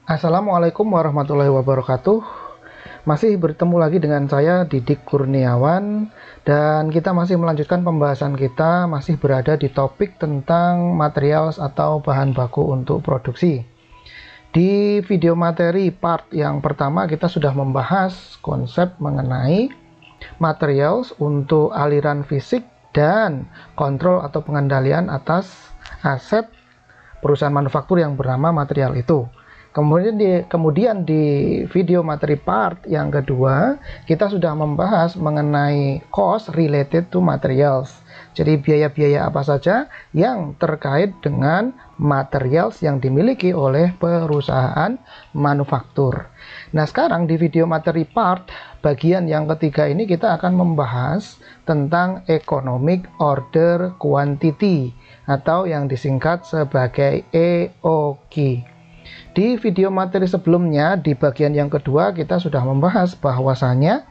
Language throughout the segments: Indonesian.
Assalamualaikum warahmatullahi wabarakatuh. Masih bertemu lagi dengan saya Didik Kurniawan, dan kita masih melanjutkan pembahasan kita, masih berada di topik tentang materials atau bahan baku untuk produksi. Di video materi part yang pertama kita sudah membahas konsep mengenai materials untuk aliran fisik dan kontrol atau pengendalian atas aset perusahaan manufaktur yang bernama material itu. Kemudian di video materi part yang kedua, kita sudah membahas mengenai cost related to materials. Jadi biaya-biaya apa saja yang terkait dengan materials yang dimiliki oleh perusahaan manufaktur. Nah, sekarang di video materi part bagian yang ketiga ini kita akan membahas tentang economic order quantity atau yang disingkat sebagai EOQ. Di video materi sebelumnya, di bagian yang kedua, kita sudah membahas bahwasanya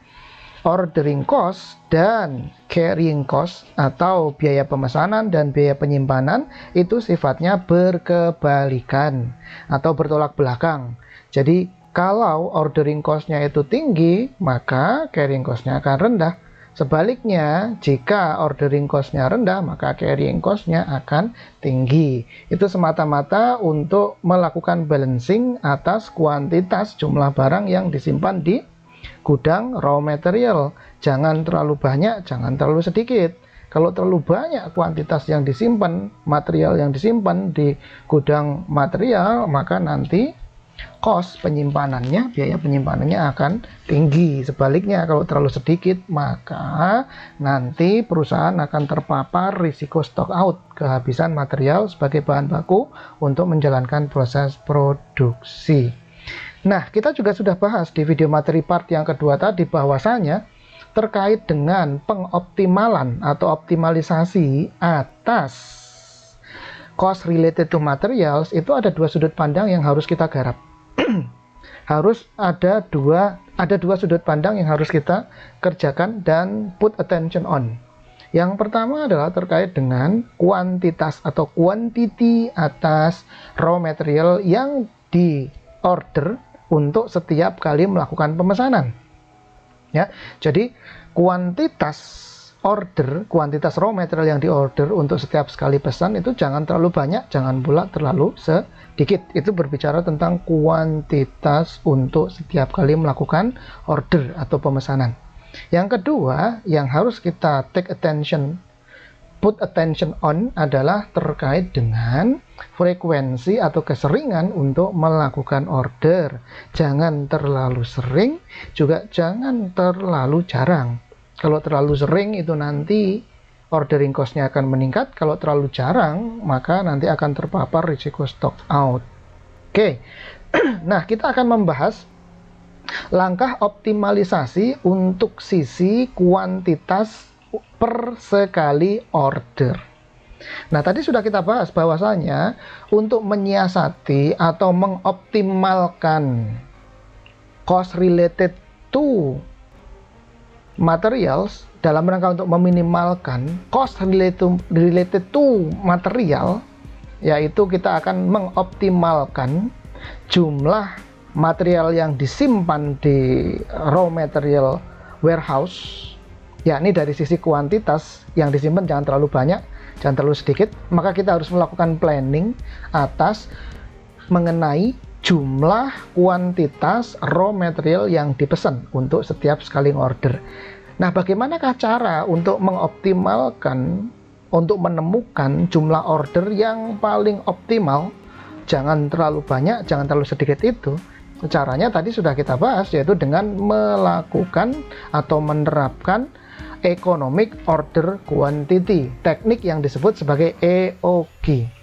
ordering cost dan carrying cost atau biaya pemesanan dan biaya penyimpanan itu sifatnya berkebalikan atau bertolak belakang. Jadi kalau ordering cost-nya itu tinggi, maka carrying cost-nya akan rendah. Sebaliknya, jika ordering cost-nya rendah, maka carrying cost-nya akan tinggi. Itu semata-mata untuk melakukan balancing atas kuantitas jumlah barang yang disimpan di gudang raw material. Jangan terlalu banyak, jangan terlalu sedikit. Kalau terlalu banyak kuantitas yang disimpan, material yang disimpan di gudang material, maka nanti cost penyimpanannya, biaya penyimpanannya akan tinggi. Sebaliknya, kalau terlalu sedikit, maka nanti perusahaan akan terpapar risiko stock out, kehabisan material sebagai bahan baku untuk menjalankan proses produksi. Nah, kita juga sudah bahas di video materi part yang kedua tadi bahwasanya terkait dengan pengoptimalan atau optimalisasi atas cost related to materials, itu ada dua sudut pandang yang harus kita garap. Harus ada dua sudut pandang yang harus kita kerjakan dan put attention on. Yang pertama adalah terkait dengan kuantitas atau quantity atas raw material yang di order untuk setiap kali melakukan pemesanan. Ya, jadi kuantitas raw material yang diorder untuk setiap sekali pesan itu jangan terlalu banyak, jangan pula terlalu sedikit. Itu berbicara tentang kuantitas untuk setiap kali melakukan order atau pemesanan. Yang kedua, yang harus kita put attention on adalah terkait dengan frekuensi atau keseringan untuk melakukan order. Jangan terlalu sering, juga jangan terlalu jarang. Kalau terlalu sering itu nanti ordering cost-nya akan meningkat. Kalau terlalu jarang, maka nanti akan terpapar risiko stock out. Oke, nah kita akan membahas langkah optimalisasi untuk sisi kuantitas per sekali order. Nah, tadi sudah kita bahas bahwasanya untuk menyiasati atau mengoptimalkan cost related to materials dalam rangka untuk meminimalkan cost related to material, yaitu kita akan mengoptimalkan jumlah material yang disimpan di raw material warehouse, yakni dari sisi kuantitas yang disimpan jangan terlalu banyak, jangan terlalu sedikit. Maka kita harus melakukan planning atas mengenai jumlah kuantitas raw material yang dipesan untuk setiap sekali order. Nah, bagaimanakah cara untuk mengoptimalkan, untuk menemukan jumlah order yang paling optimal? Jangan terlalu banyak, jangan terlalu sedikit itu. Caranya tadi sudah kita bahas, yaitu dengan melakukan atau menerapkan economic order quantity, teknik yang disebut sebagai EOQ.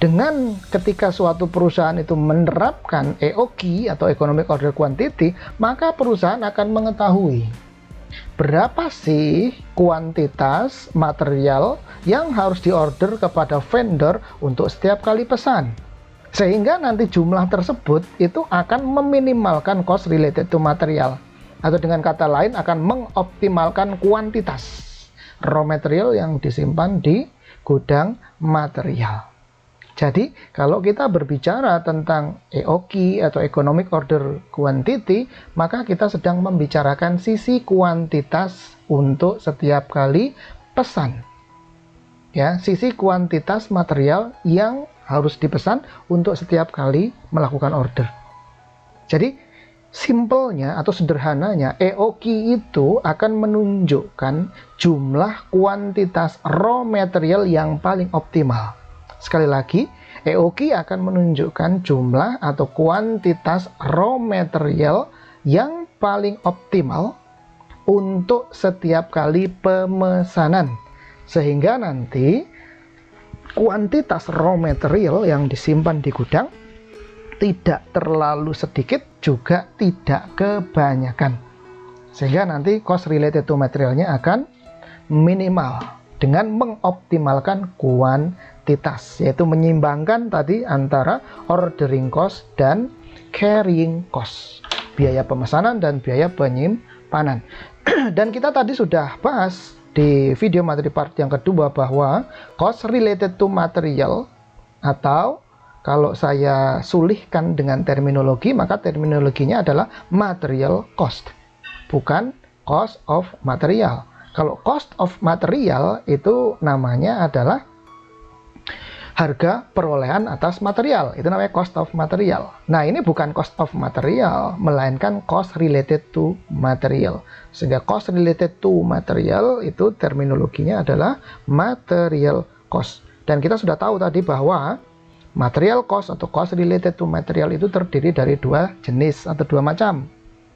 Dengan ketika suatu perusahaan itu menerapkan EOQ atau Economic Order Quantity, maka perusahaan akan mengetahui berapa sih kuantitas material yang harus diorder kepada vendor untuk setiap kali pesan. Sehingga nanti jumlah tersebut itu akan meminimalkan cost related to material. Atau dengan kata lain akan mengoptimalkan kuantitas raw material yang disimpan di gudang material. Jadi, kalau kita berbicara tentang EOQ atau Economic Order Quantity, maka kita sedang membicarakan sisi kuantitas untuk setiap kali pesan. Ya, sisi kuantitas material yang harus dipesan untuk setiap kali melakukan order. Jadi, simpelnya atau sederhananya, EOQ itu akan menunjukkan jumlah kuantitas raw material yang paling optimal. Sekali lagi, EOQ akan menunjukkan jumlah atau kuantitas raw material yang paling optimal untuk setiap kali pemesanan. Sehingga nanti kuantitas raw material yang disimpan di gudang tidak terlalu sedikit, juga tidak kebanyakan. Sehingga nanti cost related to materialnya akan minimal dengan mengoptimalkan kuantitas, yaitu menyimbangkan tadi antara ordering cost dan carrying cost, biaya pemesanan dan biaya penyimpanan. Dan kita tadi sudah bahas di video materi part yang kedua bahwa cost related to material, atau kalau saya sulihkan dengan terminologi, maka terminologinya adalah material cost, bukan cost of material. Kalau cost of material itu namanya adalah harga perolehan atas material, itu namanya cost of material. Nah, ini bukan cost of material, melainkan cost related to material. Sehingga cost related to material itu terminologinya adalah material cost. Dan kita sudah tahu tadi bahwa material cost atau cost related to material itu terdiri dari dua jenis atau dua macam,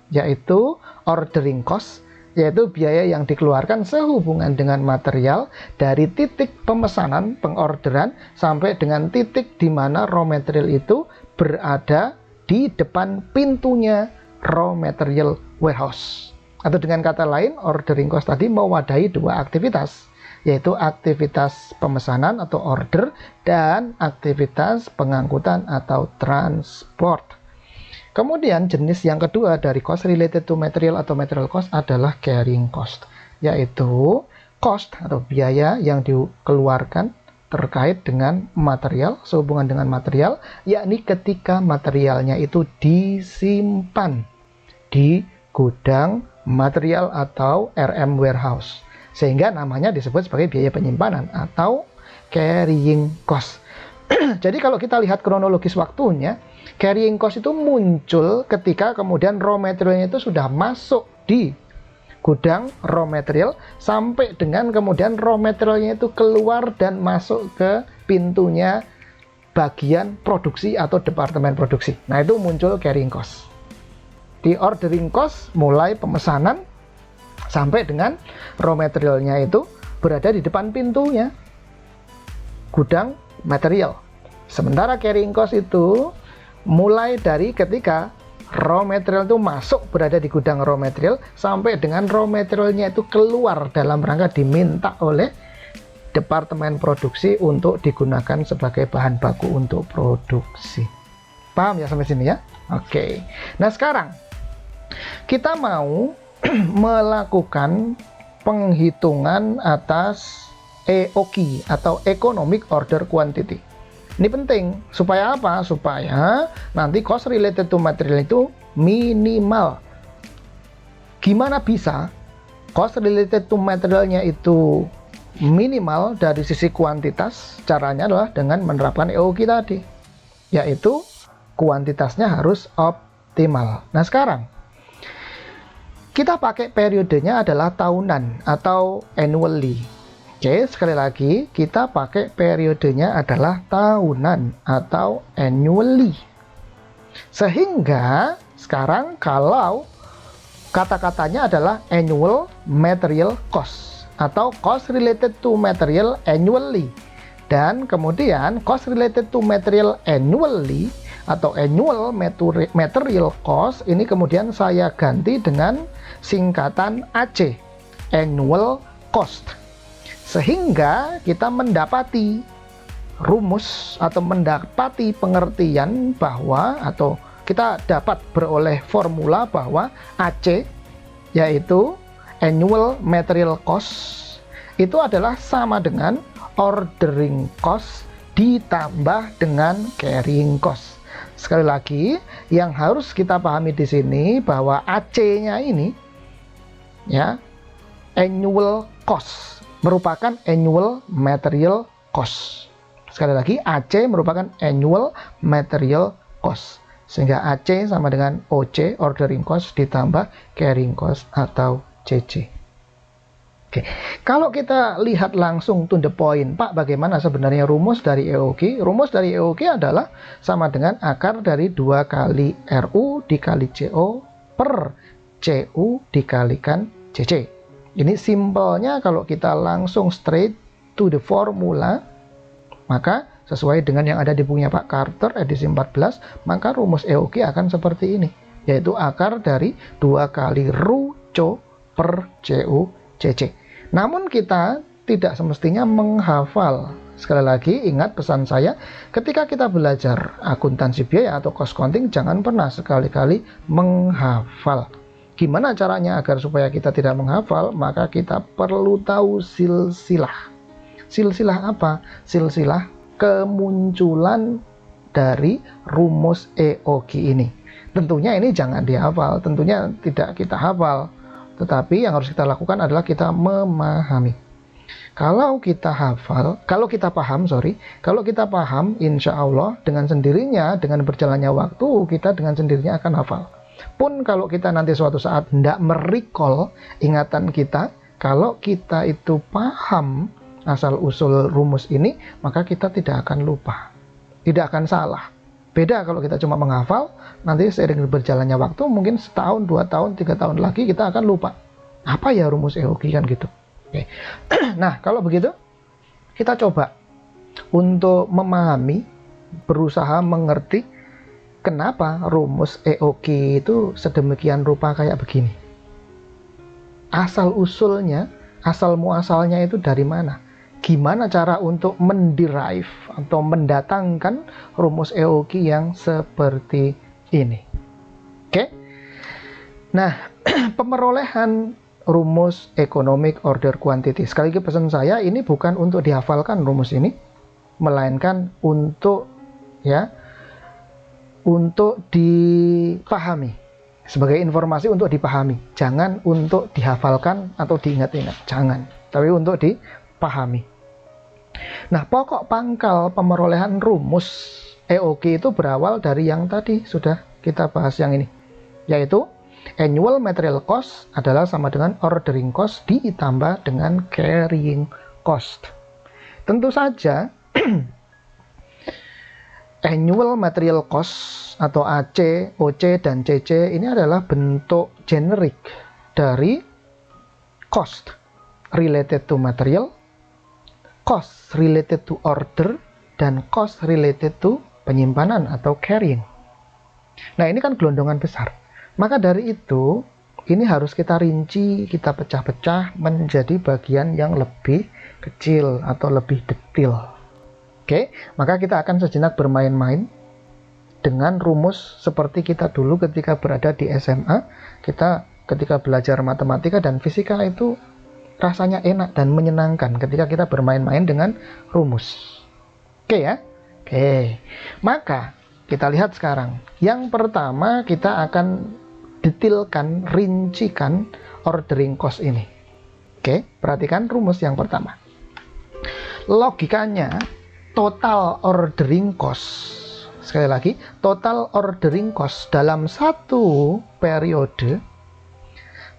yaitu ordering cost, yaitu biaya yang dikeluarkan sehubungan dengan material dari titik pemesanan, pengorderan, sampai dengan titik di mana raw material itu berada di depan pintunya raw material warehouse. Atau dengan kata lain, ordering cost tadi mewadahi dua aktivitas, yaitu aktivitas pemesanan atau order dan aktivitas pengangkutan atau transport. Kemudian jenis yang kedua dari cost related to material atau material cost adalah carrying cost, yaitu cost atau biaya yang dikeluarkan terkait dengan material, sehubungan dengan material, yakni ketika materialnya itu disimpan di gudang material atau RM warehouse, sehingga namanya disebut sebagai biaya penyimpanan atau carrying cost. Jadi kalau kita lihat kronologis waktunya, carrying cost itu muncul ketika kemudian raw materialnya itu sudah masuk di gudang raw material, sampai dengan kemudian raw materialnya itu keluar dan masuk ke pintunya bagian produksi atau departemen produksi. Nah, itu muncul carrying cost. Di ordering cost mulai pemesanan sampai dengan raw materialnya itu berada di depan pintunya gudang material. Sementara carrying cost itu mulai dari ketika raw material itu masuk berada di gudang raw material sampai dengan raw materialnya itu keluar dalam rangka diminta oleh departemen produksi untuk digunakan sebagai bahan baku untuk produksi. Paham ya sampai sini ya? Oke. Nah, sekarang kita mau melakukan penghitungan atas EOQ atau Economic Order Quantity. Ini penting, supaya apa? Supaya nanti cost related to material itu minimal. Gimana bisa cost related to materialnya itu minimal dari sisi kuantitas? Caranya adalah dengan menerapkan EOQ tadi, yaitu kuantitasnya harus optimal. Nah, sekarang kita pakai periodenya adalah tahunan atau annually. Oke, sekali lagi kita pakai periodenya adalah tahunan atau annually. Sehingga sekarang kalau kata-katanya adalah annual material cost atau cost related to material annually, dan kemudian cost related to material annually atau annual material cost ini kemudian saya ganti dengan singkatan AC, annual cost. Sehingga kita mendapati rumus atau mendapati pengertian bahwa, atau kita dapat beroleh formula bahwa AC, yaitu annual material cost, itu adalah sama dengan ordering cost ditambah dengan carrying cost. Sekali lagi, yang harus kita pahami di sini bahwa AC-nya ini ya, annual cost, merupakan annual material cost. Sekali lagi, AC merupakan annual material cost. Sehingga AC sama dengan OC, ordering cost, ditambah carrying cost atau CC. Oke. Kalau kita lihat langsung to the point, Pak, bagaimana sebenarnya rumus dari EOQ? Rumus dari EOQ adalah sama dengan akar dari 2 kali RU dikali CO per CU dikalikan CC. Ini simpelnya kalau kita langsung straight to the formula, maka sesuai dengan yang ada di bukunya Pak Carter edisi 14, maka rumus EOQ akan seperti ini, yaitu akar dari 2 kali RU CO per CU CC. Namun kita tidak semestinya menghafal. Sekali lagi, ingat pesan saya, ketika kita belajar akuntansi biaya atau cost counting, jangan pernah sekali-kali menghafal. Gimana caranya agar supaya kita tidak menghafal? Maka kita perlu tahu silsilah. Silsilah apa? Silsilah kemunculan dari rumus EOQ ini. Tentunya ini jangan dihafal, tentunya tidak kita hafal. Tetapi yang harus kita lakukan adalah kita memahami. Kalau kita paham, insya Allah dengan sendirinya, dengan berjalannya waktu, kita dengan sendirinya akan hafal. Pun kalau kita nanti suatu saat tidak merecall ingatan kita, kalau kita itu paham asal-usul rumus ini, maka kita tidak akan lupa, tidak akan salah. Beda kalau kita cuma menghafal, nanti seiring berjalannya waktu, mungkin setahun, 2 tahun, 3 tahun lagi kita akan lupa. Apa ya rumus EOQ kan gitu. Oke. Nah, kalau begitu, kita coba untuk memahami, berusaha mengerti kenapa rumus EOQ itu sedemikian rupa kayak begini. Asal-usulnya, asal-muasalnya itu dari mana? Gimana cara untuk menderive atau mendatangkan rumus EOQ yang seperti ini. Oke. Nah, pemerolehan rumus economic order quantity. Sekali lagi pesan saya, ini bukan untuk dihafalkan rumus ini, melainkan untuk dipahami. Sebagai informasi untuk dipahami. Jangan untuk dihafalkan atau diingat-ingat. Jangan. Tapi untuk dipahami. Nah, pokok pangkal pemerolehan rumus EOQ itu berawal dari yang tadi sudah kita bahas yang ini, yaitu annual material cost adalah sama dengan ordering cost ditambah dengan carrying cost. Tentu saja annual material cost atau AC, OC, dan CC ini adalah bentuk generik dari cost related to material, cost related to order, dan cost related to penyimpanan atau carrying. Nah, ini kan gelondongan besar. Maka dari itu, ini harus kita rinci, kita pecah-pecah menjadi bagian yang lebih kecil atau lebih detail. Oke, maka kita akan sejenak bermain-main dengan rumus seperti kita dulu ketika berada di SMA. Kita ketika belajar matematika dan fisika itu rasanya enak dan menyenangkan ketika kita bermain-main dengan rumus. Oke ya? Oke. Maka kita lihat sekarang. Yang pertama kita akan detailkan, rincikan ordering cost ini. Oke, perhatikan rumus yang pertama. Logikanya, total ordering cost. Sekali lagi, total ordering cost dalam satu periode.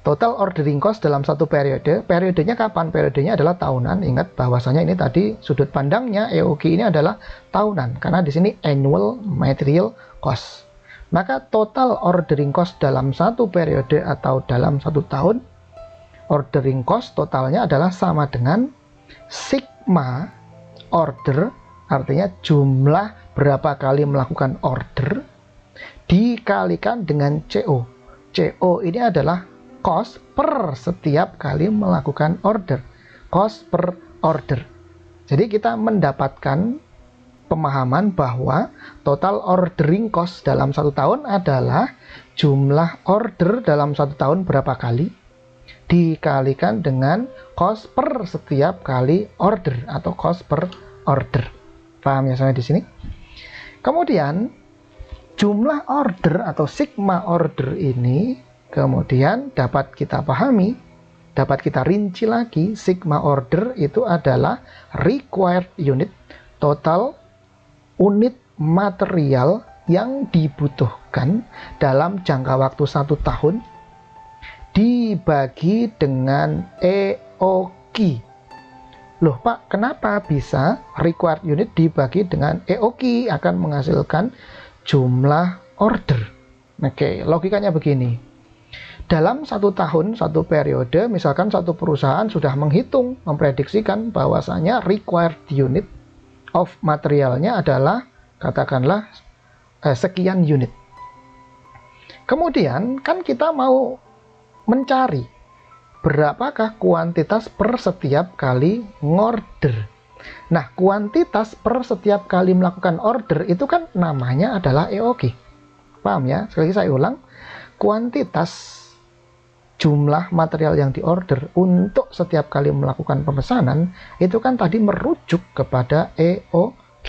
Total ordering cost dalam satu periode, periodenya kapan? Periodenya adalah tahunan. Ingat bahwasanya ini tadi sudut pandangnya EOQ ini adalah tahunan, karena di sini annual material cost. Maka total ordering cost dalam satu periode atau dalam satu tahun, ordering cost totalnya adalah sama dengan sigma order, artinya jumlah berapa kali melakukan order, dikalikan dengan CO. CO ini adalah cost per setiap kali melakukan order. Cost per order. Jadi kita mendapatkan pemahaman bahwa total ordering cost dalam satu tahun adalah jumlah order dalam satu tahun berapa kali dikalikan dengan cost per setiap kali order atau cost per order. Paham ya sampai di sini? Kemudian jumlah order atau sigma order ini kemudian dapat kita pahami, dapat kita rinci lagi. Sigma order itu adalah required unit, total unit material yang dibutuhkan dalam jangka waktu 1 tahun dibagi dengan EOQ. Loh Pak, kenapa bisa required unit dibagi dengan EOQ akan menghasilkan jumlah order? Oke, logikanya begini. Dalam 1 tahun, 1 periode, misalkan satu perusahaan sudah menghitung, memprediksikan bahwasanya required unit of materialnya adalah katakanlah sekian unit. Kemudian kan kita mau mencari berapakah kuantitas per setiap kali ngorder. Nah, kuantitas per setiap kali melakukan order itu kan namanya adalah EOQ. Paham ya? Sekali lagi saya ulang. Kuantitas jumlah material yang diorder untuk setiap kali melakukan pemesanan itu kan tadi merujuk kepada EOQ.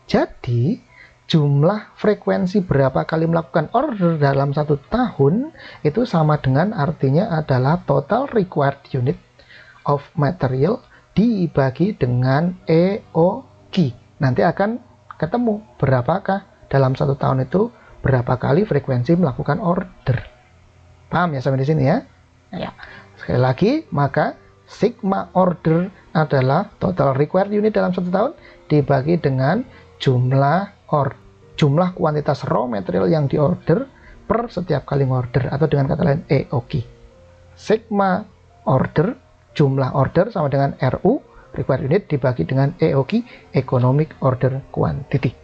Jadi jumlah frekuensi berapa kali melakukan order dalam 1 tahun itu sama dengan artinya adalah total required unit of material dibagi dengan EOQ. Nanti akan ketemu berapakah dalam 1 tahun itu berapa kali frekuensi melakukan order. Paham ya sampai di sini ya? Ya. Sekali lagi, maka sigma order adalah total required unit dalam 1 tahun dibagi dengan jumlah kuantitas raw material yang diorder per setiap kali order, atau dengan kata lain EOQ. Sigma order, jumlah order sama dengan RU, required unit dibagi dengan EOQ, economic order quantity.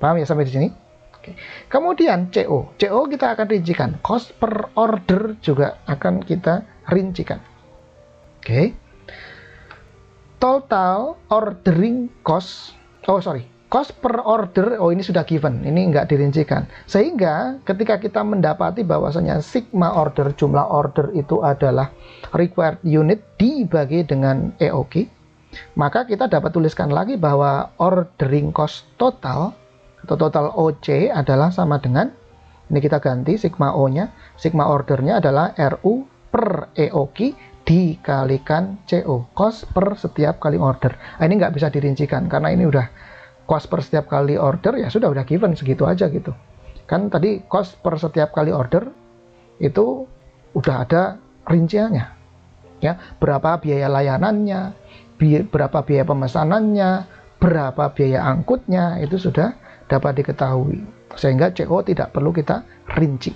Paham ya sampai di sini? Oke. Kemudian CO kita akan rincikan, cost per order juga akan kita rincikan. Oke. Total ordering cost, cost per order, ini sudah given, ini nggak dirincikan. Sehingga ketika kita mendapati bahwasanya sigma order, jumlah order itu adalah required unit dibagi dengan EOQ, maka kita dapat tuliskan lagi bahwa ordering cost total atau total OC adalah sama dengan, ini kita ganti sigma O-nya, sigma ordernya adalah RU per EOQ dikalikan CO, cost per setiap kali order. Nah, ini nggak bisa dirincikan karena ini udah cost per setiap kali order, ya sudah given segitu aja gitu. Kan tadi cost per setiap kali order itu udah ada rinciannya. Ya, berapa biaya layanannya, berapa biaya pemesanannya, berapa biaya angkutnya, itu sudah dapat diketahui, sehingga CO tidak perlu kita rinci.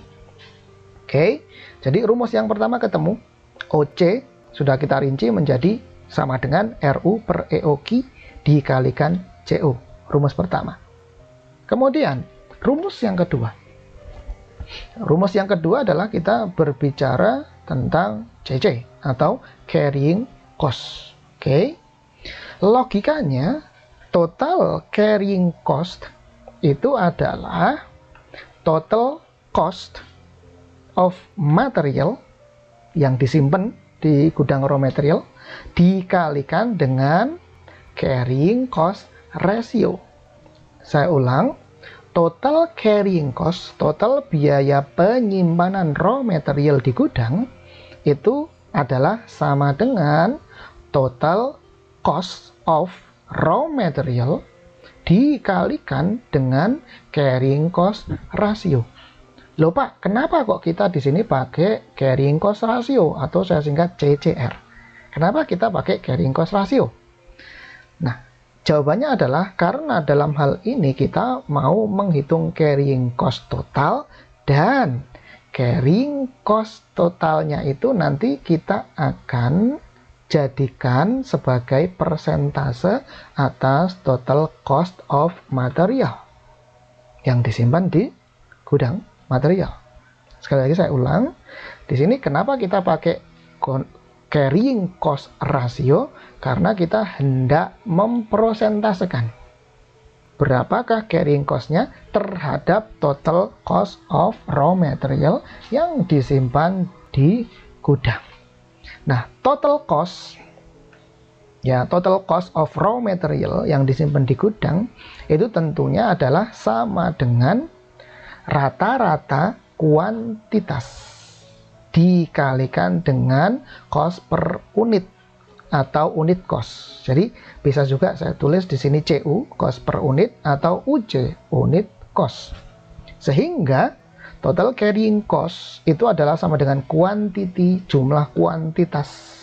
Oke, jadi rumus yang pertama ketemu, OC sudah kita rinci menjadi sama dengan RU per EOQ dikalikan CO, rumus pertama. Kemudian rumus yang kedua adalah kita berbicara tentang CC atau carrying cost. Oke, logikanya total carrying cost itu adalah total cost of material yang disimpan di gudang raw material dikalikan dengan carrying cost ratio. Saya ulang, total carrying cost, total biaya penyimpanan raw material di gudang itu adalah sama dengan total cost of raw material dikalikan dengan carrying cost ratio. Loh Pak, kenapa kok kita di sini pakai carrying cost ratio atau saya singkat CCR? Kenapa kita pakai carrying cost ratio? Nah, jawabannya adalah karena dalam hal ini kita mau menghitung carrying cost total, dan carrying cost totalnya itu nanti kita akan jadikan sebagai persentase atas total cost of material yang disimpan di gudang material. Sekali lagi saya ulang, di sini kenapa kita pakai carrying cost ratio? Karena kita hendak memprosentasekan berapakah carrying cost-nya terhadap total cost of raw material yang disimpan di gudang. Nah, total cost Ya, total cost of raw material yang disimpan di gudang itu tentunya adalah sama dengan rata-rata kuantitas dikalikan dengan cost per unit atau unit cost. Jadi bisa juga saya tulis di sini CU, cost per unit, atau UC, unit cost. Sehingga total carrying cost itu adalah sama dengan quantity, jumlah kuantitas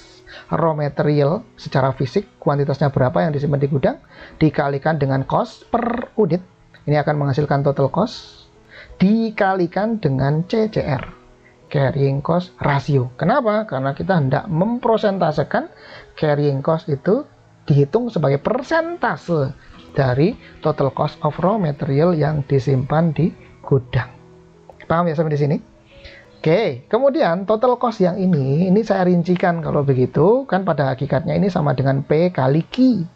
raw material secara fisik, kuantitasnya berapa yang disimpan di gudang, dikalikan dengan cost per unit, ini akan menghasilkan total cost, dikalikan dengan CCR, carrying cost ratio. Kenapa? Karena kita hendak memprosentasekan carrying cost itu dihitung sebagai persentase dari total cost of raw material yang disimpan di gudang. Paham ya sampai di sini? Oke, kemudian total cost yang ini saya rincikan kalau begitu, kan pada hakikatnya ini sama dengan P kali Q.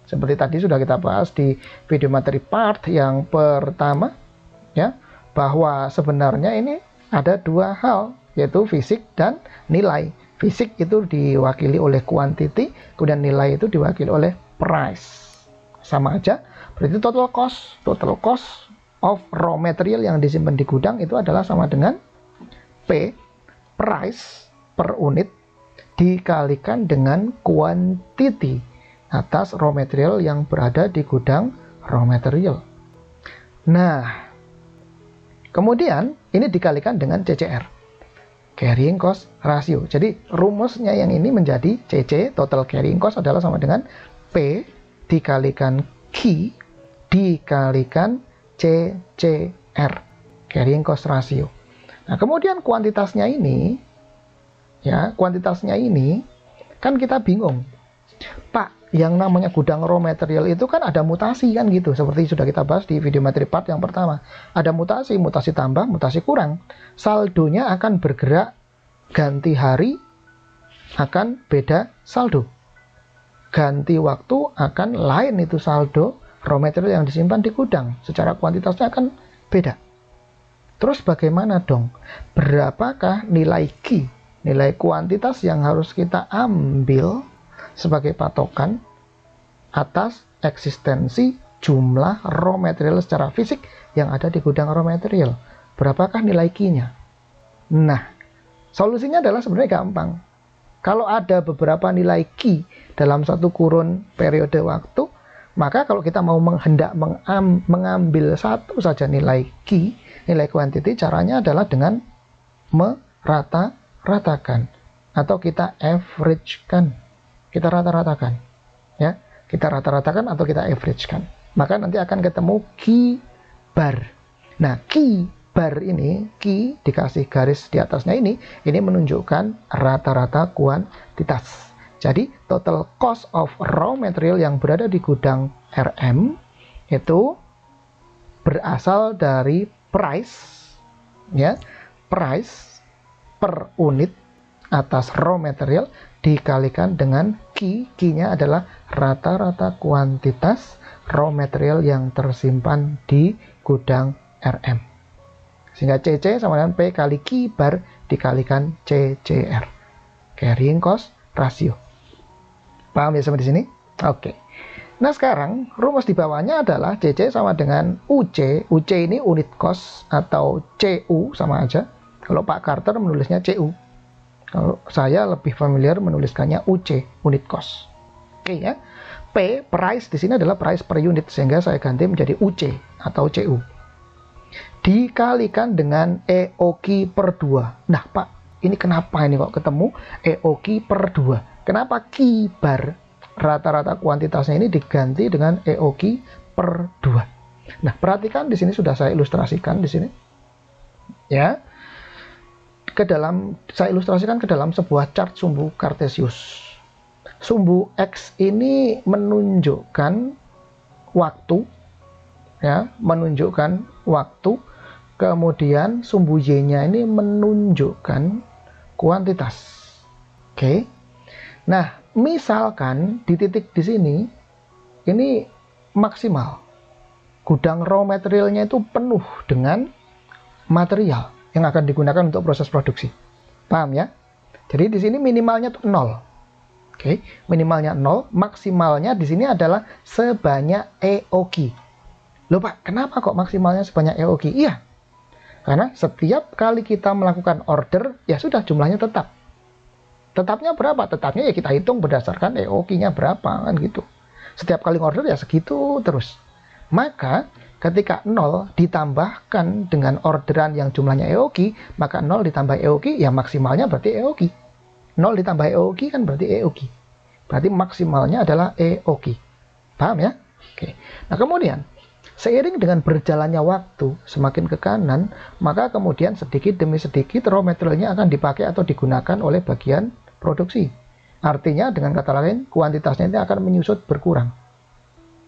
Seperti tadi sudah kita bahas di video materi part yang pertama, ya, bahwa sebenarnya ini ada dua hal, yaitu fisik dan nilai. Fisik itu diwakili oleh quantity, kemudian nilai itu diwakili oleh price. Sama aja, berarti total cost of raw material yang disimpan di gudang itu adalah sama dengan P, price per unit, dikalikan dengan quantity atas raw material yang berada di gudang raw material. Nah, kemudian ini dikalikan dengan CCR, carrying cost ratio. Jadi rumusnya yang ini menjadi CC, total carrying cost adalah sama dengan P dikalikan Q dikalikan CCR, carrying cost ratio. Nah, kemudian kuantitasnya ini, ya, kuantitasnya ini kan kita bingung. Pak, yang namanya gudang raw material itu kan ada mutasi kan gitu, seperti sudah kita bahas di video materi part yang pertama. Ada mutasi tambah, mutasi kurang. Saldonya akan bergerak, ganti hari akan beda saldo. Ganti waktu akan lain itu saldo raw material yang disimpan di gudang. Secara kuantitasnya akan beda. Terus bagaimana dong? Berapakah nilai Q, nilai kuantitas yang harus kita ambil sebagai patokan atas eksistensi jumlah raw material secara fisik yang ada di gudang raw material? Berapakah nilai Q-nya? Nah, solusinya adalah sebenarnya gampang. Kalau ada beberapa nilai Q dalam satu kurun periode waktu, maka kalau kita mau hendak mengambil satu saja nilai Q, nilai quantity, caranya adalah dengan merata-ratakan atau kita average-kan. Kita rata-ratakan, ya. Kita rata-ratakan atau kita average-kan. Maka nanti akan ketemu Q bar. Nah, Q bar ini, Q dikasih garis di atasnya ini menunjukkan rata-rata kuantitas. Jadi total cost of raw material yang berada di gudang RM itu berasal dari price, ya, price per unit atas raw material dikalikan dengan Q. Q-nya adalah rata-rata kuantitas raw material yang tersimpan di gudang RM. Sehingga CC sama dengan P kali Q bar dikalikan CCR, carrying cost ratio. Paham ya sampai di sini? Oke. Nah, sekarang rumus di bawahnya adalah CC sama dengan UC. UC ini unit cost atau CU sama aja. Kalau Pak Carter menulisnya CU. Kalau saya lebih familiar menuliskannya UC, unit cost. Oke ya. P, price di sini adalah price per unit, sehingga saya ganti menjadi UC atau CU. Dikalikan dengan EOQ per 2. Nah, Pak, ini kenapa ini kok ketemu EOQ per 2? Kenapa Q bar rata-rata kuantitasnya ini diganti dengan EOQ per 2? Nah, perhatikan di sini sudah saya ilustrasikan di sini. Ya. Saya ilustrasikan ke dalam sebuah chart sumbu Kartesius. Sumbu X ini menunjukkan waktu, ya, menunjukkan waktu. Kemudian sumbu Y-nya ini menunjukkan kuantitas. Oke. Nah, misalkan di titik di sini ini maksimal. Gudang raw materialnya itu penuh dengan material yang akan digunakan untuk proses produksi. Paham ya? Jadi di sini minimalnya tuh 0. Oke, minimalnya 0, maksimalnya di sini adalah sebanyak EOQ. Loh Pak, kenapa kok maksimalnya sebanyak EOQ? Iya, karena setiap kali kita melakukan order, ya sudah jumlahnya tetap. Tetapnya berapa? Tetapnya ya kita hitung berdasarkan EOQ-nya berapa, kan gitu. Setiap kali order ya segitu terus. Maka ketika 0 ditambahkan dengan orderan yang jumlahnya EOQ, maka 0 ditambah EOQ ya maksimalnya berarti EOQ. 0 ditambah EOQ kan berarti EOQ. Berarti maksimalnya adalah EOQ. Paham ya? Oke. Nah kemudian, seiring dengan berjalannya waktu semakin ke kanan, maka kemudian sedikit demi sedikit raw materialnya akan dipakai atau digunakan oleh bagian produksi. Artinya dengan kata lain, kuantitasnya itu akan menyusut berkurang.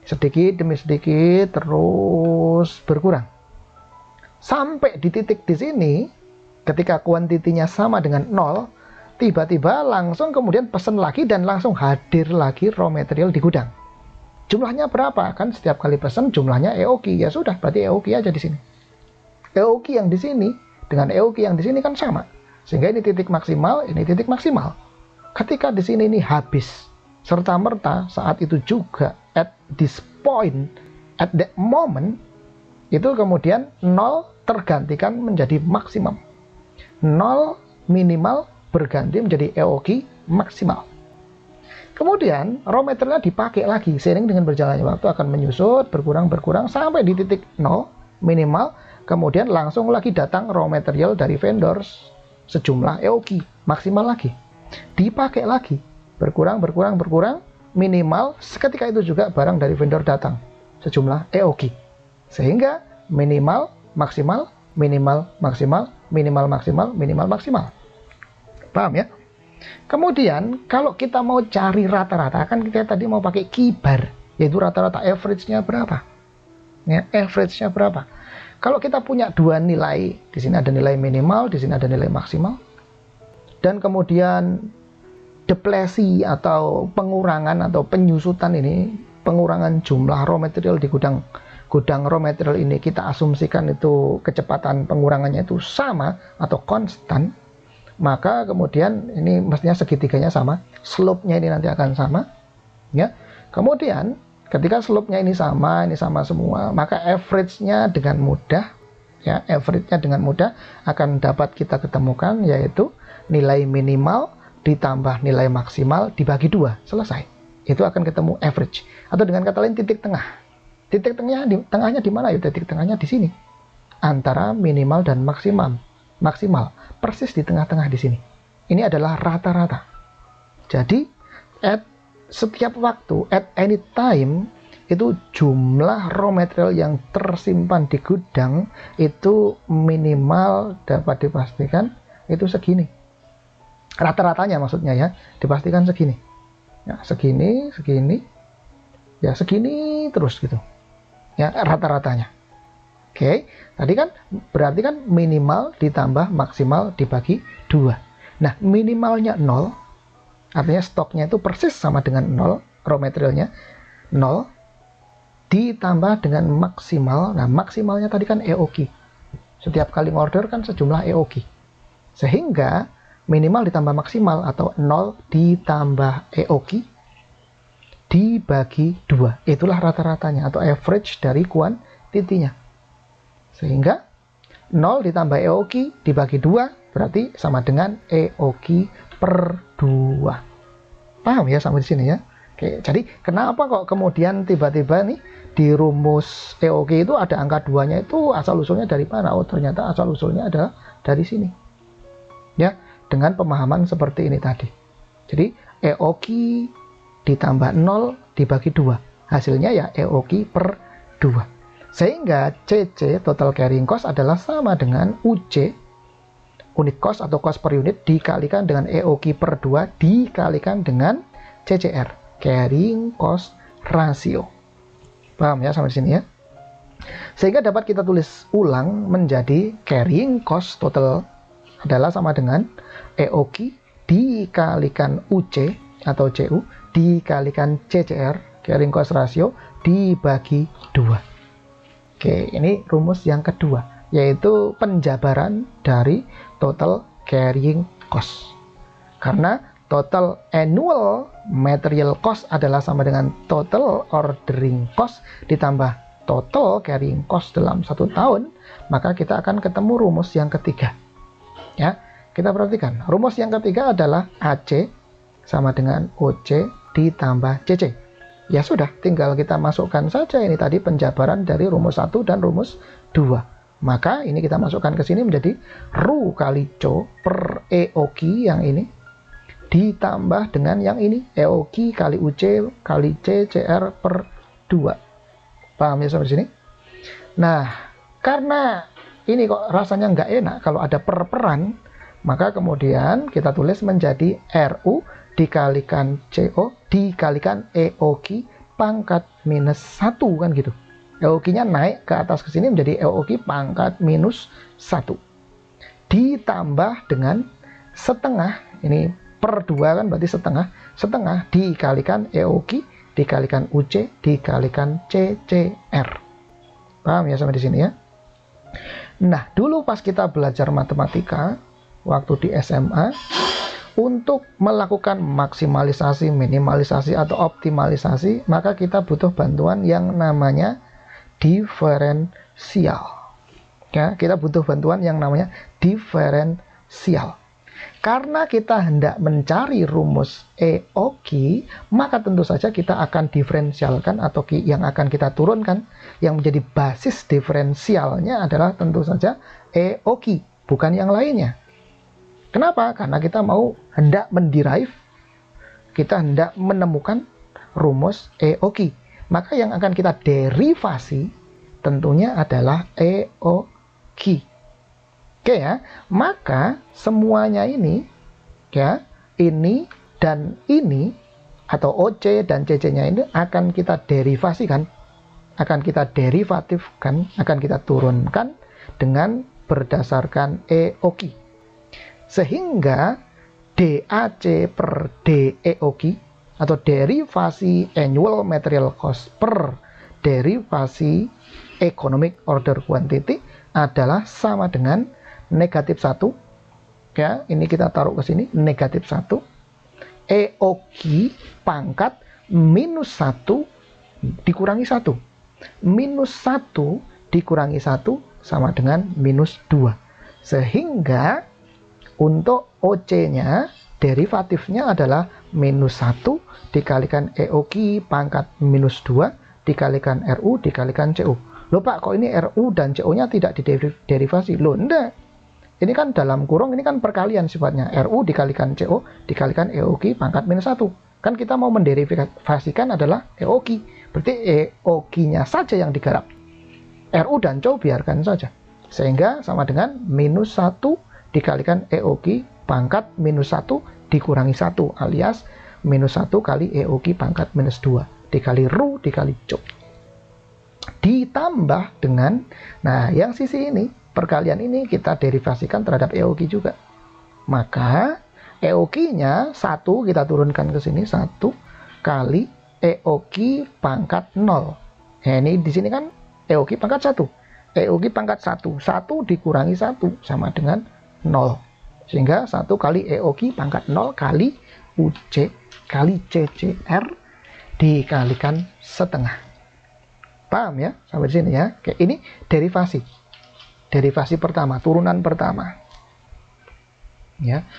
Sedikit demi sedikit terus berkurang. Sampai di titik di sini, ketika kuantitinya sama dengan 0, tiba-tiba langsung kemudian pesan lagi dan langsung hadir lagi raw material di gudang. Jumlahnya berapa? Kan setiap kali pesan jumlahnya EOQ. Ya sudah, berarti EOQ aja di sini. EOQ yang di sini dengan EOQ yang di sini kan sama. Sehingga ini titik maksimal, ini titik maksimal. Ketika di sini ini habis, serta-merta saat itu juga at this point, at that moment, itu kemudian 0 tergantikan menjadi maksimum. 0 minimal berganti menjadi EOQ maksimal. Kemudian raw materialnya dipakai lagi, seiring dengan berjalannya waktu akan menyusut, berkurang sampai di titik 0 minimal, kemudian langsung lagi datang raw material dari vendors sejumlah EOQ maksimal lagi. Dipakai lagi, berkurang minimal, seketika itu juga barang dari vendor datang sejumlah EOQ. Sehingga minimal maksimal, minimal maksimal, minimal maksimal, minimal maksimal. Paham ya? Kemudian kalau kita mau cari rata-rata, kan kita tadi mau pakai kibar, yaitu rata-rata average-nya berapa? Ya, average-nya berapa? Kalau kita punya dua nilai, di sini ada nilai minimal, di sini ada nilai maksimal, dan kemudian deplesi atau pengurangan atau penyusutan ini, pengurangan jumlah raw material di gudang raw material ini kita asumsikan itu kecepatan pengurangannya itu sama atau konstan, maka kemudian ini mestinya segitiganya sama, slope-nya ini nanti akan sama, ya. Kemudian ketika slope-nya ini sama semua, maka average-nya dengan mudah, ya, average-nya dengan mudah akan dapat kita ketemukan, yaitu nilai minimal ditambah nilai maksimal dibagi 2, selesai. Itu akan ketemu average, atau dengan kata lain titik tengah. Titik tengahnya di mana? Ya, titik tengahnya di sini, antara minimal dan maksimal, persis di tengah-tengah di sini. Ini adalah rata-rata. Jadi at setiap waktu, at any time, itu jumlah raw material yang tersimpan di gudang itu minimal dapat dipastikan itu segini. Rata-ratanya maksudnya ya, dipastikan segini. Ya, segini, ya segini terus gitu. Ya, rata-ratanya. Oke, tadi kan berarti kan minimal ditambah maksimal dibagi 2. Nah, minimalnya 0, artinya stoknya itu persis sama dengan 0, raw materialnya 0, ditambah dengan maksimal. Nah, maksimalnya tadi kan EOQ. Setiap kali order kan sejumlah EOQ. Sehingga minimal ditambah maksimal atau 0 ditambah EOQ dibagi 2. Itulah rata-ratanya atau average dari kuantitinya. Sehingga 0 ditambah EOQ dibagi 2 berarti sama dengan EOQ per 2. Paham ya sampai di sini ya? Oke, jadi kenapa kok kemudian tiba-tiba nih di rumus EOQ itu ada angka 2-nya itu asal usulnya dari mana? Oh, ternyata asal usulnya ada dari sini. Ya, dengan pemahaman seperti ini tadi. Jadi EOQ ditambah 0 dibagi 2. Hasilnya ya EOQ per 2. Sehingga CC, total carrying cost, adalah sama dengan UC, unit cost atau cost per unit, dikalikan dengan EOQ per 2, dikalikan dengan CCR, carrying cost ratio. Paham ya sampai sini ya? Sehingga dapat kita tulis ulang menjadi carrying cost total adalah sama dengan EOQ dikalikan UC atau CU dikalikan CCR, carrying cost ratio, dibagi 2. Oke, ini rumus yang kedua, yaitu penjabaran dari total carrying cost. Karena total annual material cost adalah sama dengan total ordering cost ditambah total carrying cost dalam 1 tahun, maka kita akan ketemu rumus yang ketiga. Ya, kita perhatikan. Rumus yang ketiga adalah AC sama dengan OC ditambah CC. Ya sudah, tinggal kita masukkan saja ini tadi penjabaran dari rumus 1 dan rumus 2. Maka ini kita masukkan ke sini menjadi Ru kali CO per EOQ yang ini ditambah dengan yang ini EOQ kali UC kali CCR per 2. Paham ya sampai sini? Nah, karena ini kok rasanya nggak enak kalau ada per-peran, maka kemudian kita tulis menjadi RU dikalikan CO dikalikan EOQ pangkat minus 1 kan gitu. EOQ-nya naik ke atas ke sini menjadi EOQ pangkat minus 1. Ditambah dengan setengah, ini per 2 kan berarti setengah dikalikan EOQ dikalikan UC dikalikan CCR. Paham ya sampai di sini ya? Nah, dulu pas kita belajar matematika waktu di SMA, untuk melakukan maksimalisasi, minimalisasi atau optimalisasi, maka kita butuh bantuan yang namanya diferensial. Ya, kita butuh bantuan yang namanya diferensial. Karena kita hendak mencari rumus EOQ, maka tentu saja kita akan diferensialkan atau yang akan kita turunkan, yang menjadi basis diferensialnya adalah tentu saja EOQ, bukan yang lainnya. Kenapa? Karena kita hendak menderive, kita hendak menemukan rumus EOQ. Maka yang akan kita derivasi tentunya adalah EOQ. Oke ya, maka semuanya ini, ya, ini dan ini, atau OC dan CC-nya ini akan kita derivasikan, akan kita derivatifkan, akan kita turunkan dengan berdasarkan EOQ. Sehingga DAC per DEOQ, atau derivasi annual material cost per derivasi economic order quantity adalah sama dengan negatif 1, ya, ini kita taruh ke sini, negatif 1, EOQ pangkat minus 1 dikurangi 1. Minus 1 dikurangi 1 sama dengan minus 2. Sehingga untuk OC-nya, derivatifnya adalah minus 1 dikalikan EOQ pangkat minus 2 dikalikan RU dikalikan CO. Loh Pak, kok ini RU dan CO-nya tidak diderivasi? Loh, enggak. Ini kan dalam kurung, ini kan perkalian sifatnya. RU dikalikan CO dikalikan EOQ pangkat minus 1. Kan kita mau menderivasikan adalah EOQ. Berarti EOQ-nya saja yang digarap. RU dan CO biarkan saja. Sehingga sama dengan minus 1 dikalikan EOQ pangkat minus 1 dikurangi 1. Alias minus 1 kali EOQ pangkat minus 2. Dikali RU dikali CO. Ditambah dengan, nah yang sisi ini, perkalian ini kita derivasikan terhadap EOQ juga. Maka EOQ-nya 1 kita turunkan ke sini, 1 kali EOQ pangkat 0. Nah, ini di sini kan EOQ pangkat 1. EOQ pangkat 1. 1 dikurangi 1 sama dengan 0. Sehingga 1 kali EOQ pangkat 0 kali UC kali CCR dikalikan setengah. Paham ya? Sampai di sini ya. Oke, ini derivasi. Derivasi pertama, turunan pertama. Ya.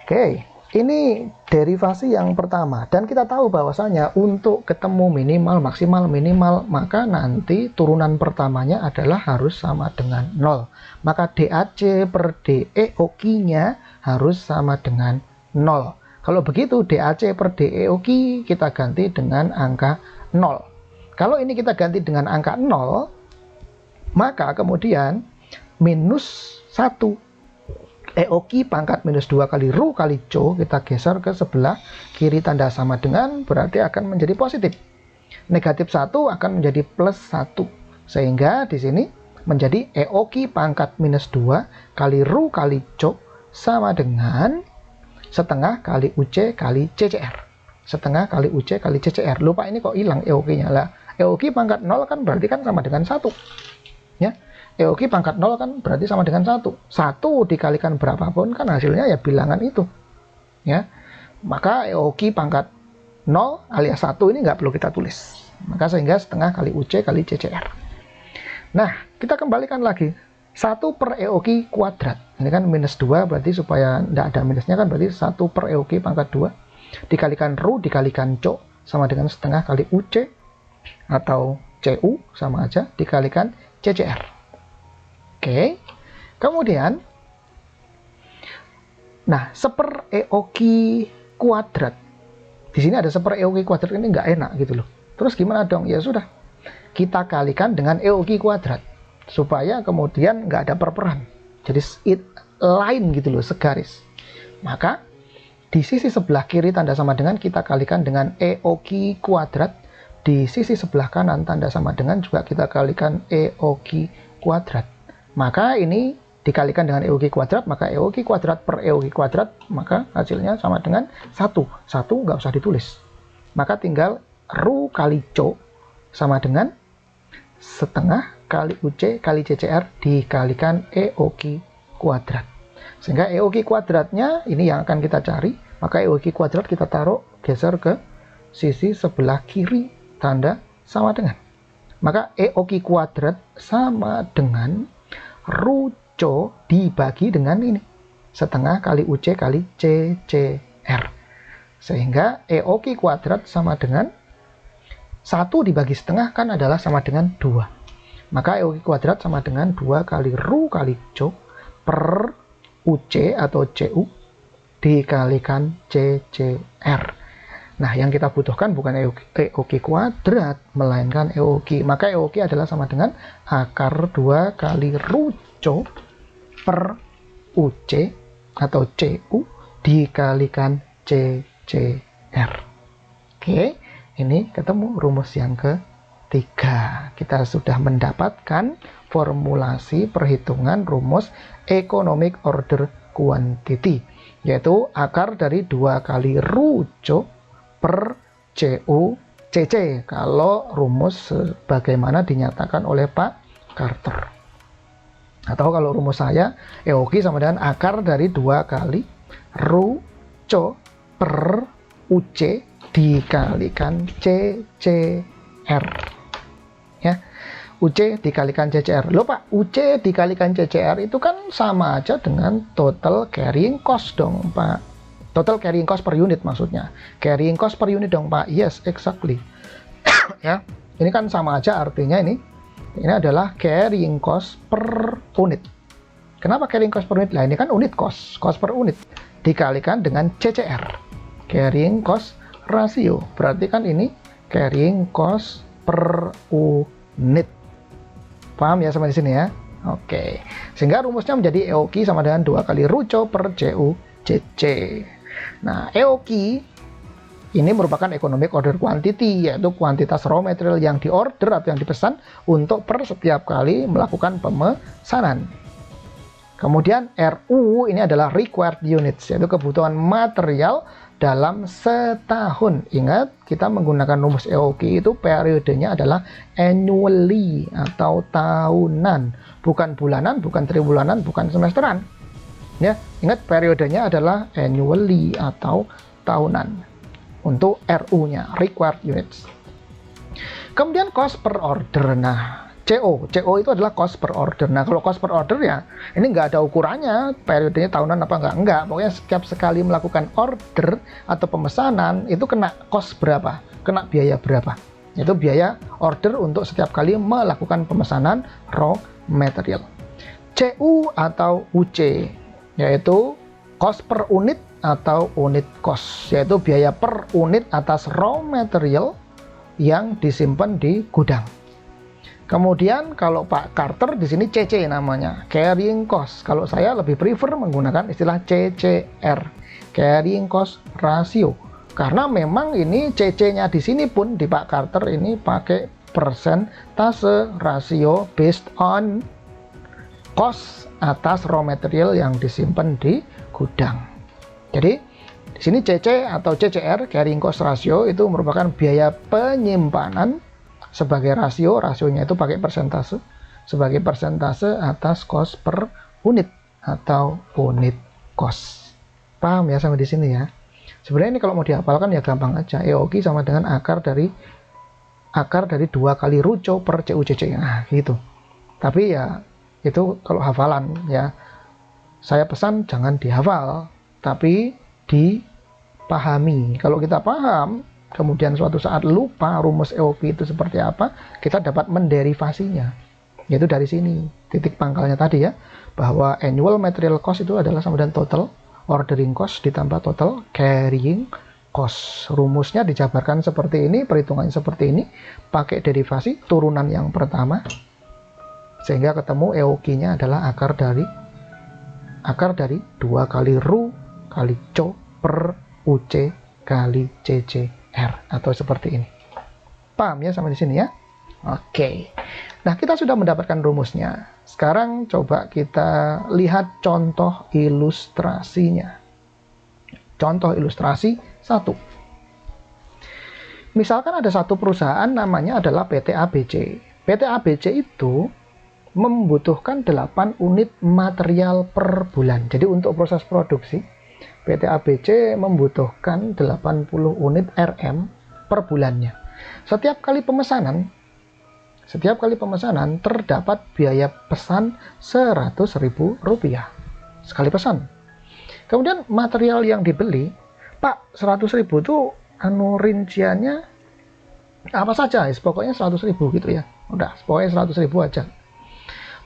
Oke, ini derivasi yang pertama. Dan kita tahu bahwasanya untuk ketemu minimal, maksimal, minimal, maka nanti turunan pertamanya adalah harus sama dengan 0. Maka DAC per DEOQ-nya harus sama dengan 0. Kalau begitu, DAC per DEOQ kita ganti dengan angka 0. Kalau ini kita ganti dengan angka 0, maka kemudian minus 1 EOQ pangkat minus 2 kali RU kali CO kita geser ke sebelah kiri tanda sama dengan, berarti akan menjadi positif. Negatif 1 akan menjadi plus 1. Sehingga di sini menjadi EOQ pangkat minus 2 kali RU kali CO sama dengan setengah kali UC kali CCR. Setengah kali UC kali CCR. Lupa ini kok hilang EOQ-nya lah. EOQ pangkat 0 kan berarti kan sama dengan 1. Ya. EOQ pangkat 0 kan berarti sama dengan 1. 1 dikalikan berapapun kan hasilnya ya bilangan itu. ya. Maka EOQ pangkat 0 alias 1 ini nggak perlu kita tulis. Maka sehingga setengah kali UC kali CCR. Nah, kita kembalikan lagi. 1 per EOQ kuadrat. Ini kan minus 2, berarti supaya tidak ada minusnya kan berarti 1 per EOQ pangkat 2. Dikalikan Ru, dikalikan Co, sama dengan setengah kali UC. Atau CU, sama aja, dikalikan CCR. Oke. Kemudian, nah, seper EOQ kuadrat. Di sini ada seper EOQ kuadrat, ini nggak enak gitu loh. Terus gimana dong? Ya sudah, kita kalikan dengan EOQ kuadrat supaya kemudian nggak ada perperan. Jadi line gitu loh, segaris. Maka di sisi sebelah kiri tanda sama dengan kita kalikan dengan EOQ kuadrat. Di sisi sebelah kanan tanda sama dengan juga kita kalikan EOQ kuadrat. Maka ini dikalikan dengan EOQ kuadrat, maka EOQ kuadrat per EOQ kuadrat, maka hasilnya sama dengan 1. 1 nggak usah ditulis. Maka tinggal Ru kali Co sama dengan setengah kali UC kali CCR dikalikan EOQ kuadrat. Sehingga EOQ kuadratnya ini yang akan kita cari. Maka EOQ kuadrat kita taruh, geser ke sisi sebelah kiri, tanda sama dengan. Maka EOQ kuadrat sama dengan Ru Co dibagi dengan ini, setengah kali UC kali CCR. Sehingga EOQ kuadrat sama dengan 1 dibagi setengah kan adalah sama dengan 2. Maka EOQ kuadrat sama dengan 2 kali Ru kali Co per UC atau CU dikalikan CCR. Nah, yang kita butuhkan bukan EOQ kuadrat, melainkan EOQ. Maka EOQ adalah sama dengan akar 2 kali Ru Co per UC atau CU dikalikan CCR. Oke, ini ketemu rumus yang ketiga. Kita sudah mendapatkan formulasi perhitungan rumus economic order quantity, yaitu akar dari 2 kali Ru Co per CU CC kalau rumus sebagaimana dinyatakan oleh Pak Carter. Atau kalau rumus saya, EOQ sama dengan akar dari 2 kali Ru Co per UC dikalikan CCR. Ya, UC dikalikan CCR. Loh Pak, UC dikalikan CCR itu kan sama aja dengan total carrying cost dong Pak. Total carrying cost per unit maksudnya. Carrying cost per unit dong Pak. Yes, exactly. Ya, ini kan sama aja artinya ini adalah carrying cost per unit. Kenapa carrying cost per unit? Lah ini kan unit cost per unit dikalikan dengan CCR, carrying cost ratio. Berarti kan ini carrying cost per unit. Paham ya sampai di sini ya? Oke. Sehingga rumusnya menjadi EOQ sama dengan 2 kali Ru Co per CU CC. Nah, EOQ ini merupakan economic order quantity, yaitu kuantitas raw material yang diorder atau yang dipesan untuk per setiap kali melakukan pemesanan. Kemudian RU ini adalah required units, yaitu kebutuhan material dalam setahun. Ingat, kita menggunakan rumus EOQ itu periodenya adalah annually atau tahunan, bukan bulanan, bukan tribulanan, bukan semesteran. Ya, ingat periodenya adalah annually atau tahunan. Untuk RU-nya, required units. Kemudian cost per order. Nah, CO itu adalah cost per order. Nah, kalau cost per order ya, ini nggak ada ukurannya, periodenya tahunan apa enggak. Pokoknya setiap sekali melakukan order atau pemesanan, itu kena cost berapa, kena biaya berapa. Itu biaya order untuk setiap kali melakukan pemesanan raw material. CU atau UC, yaitu cost per unit atau unit cost, yaitu biaya per unit atas raw material yang disimpan di gudang. Kemudian kalau Pak Carter di sini CC namanya, carrying cost. Kalau saya lebih prefer menggunakan istilah CCR, carrying cost ratio. Karena memang ini CC-nya di sini pun di Pak Carter ini pakai persentase rasio based on cost atas raw material yang disimpan di gudang. Jadi di sini CC atau CCR, carrying cost ratio, itu merupakan biaya penyimpanan sebagai rasio. Rasionya itu pakai persentase, sebagai persentase atas cost per unit atau unit cost. Paham ya sampai di sini ya? Sebenarnya ini kalau mau dihafalkan ya gampang aja. EOQ sama dengan akar dari 2 kali RUCO per CUCC. Nah, gitu. Tapi ya itu kalau hafalan ya. Saya pesan jangan dihafal, tapi dipahami. Kalau kita paham, kemudian suatu saat lupa rumus EOQ itu seperti apa, kita dapat menderivasinya. Yaitu dari sini, titik pangkalnya tadi ya, bahwa annual material cost itu adalah sama dengan total ordering cost ditambah total carrying cost. Rumusnya dijabarkan seperti ini, perhitungannya seperti ini, pakai derivasi turunan yang pertama, sehingga ketemu EOQ-nya adalah akar dari 2 kali RU kali CO per UC kali CCR, atau seperti ini. Paham ya sampai di sini ya? Oke. Nah, kita sudah mendapatkan rumusnya. Sekarang coba kita lihat contoh ilustrasinya. Contoh ilustrasi 1. Misalkan ada satu perusahaan namanya adalah PT ABC. PT ABC itu membutuhkan 8 unit material per bulan. Jadi untuk proses produksi, PT ABC membutuhkan 80 unit RM per bulannya. Setiap kali pemesanan terdapat biaya pesan Rp100.000 sekali pesan. Kemudian material yang dibeli, Pak, 100.000 itu rinciannya apa saja? Pokoknya 100.000 gitu ya. Udah, pokoknya 100.000 aja.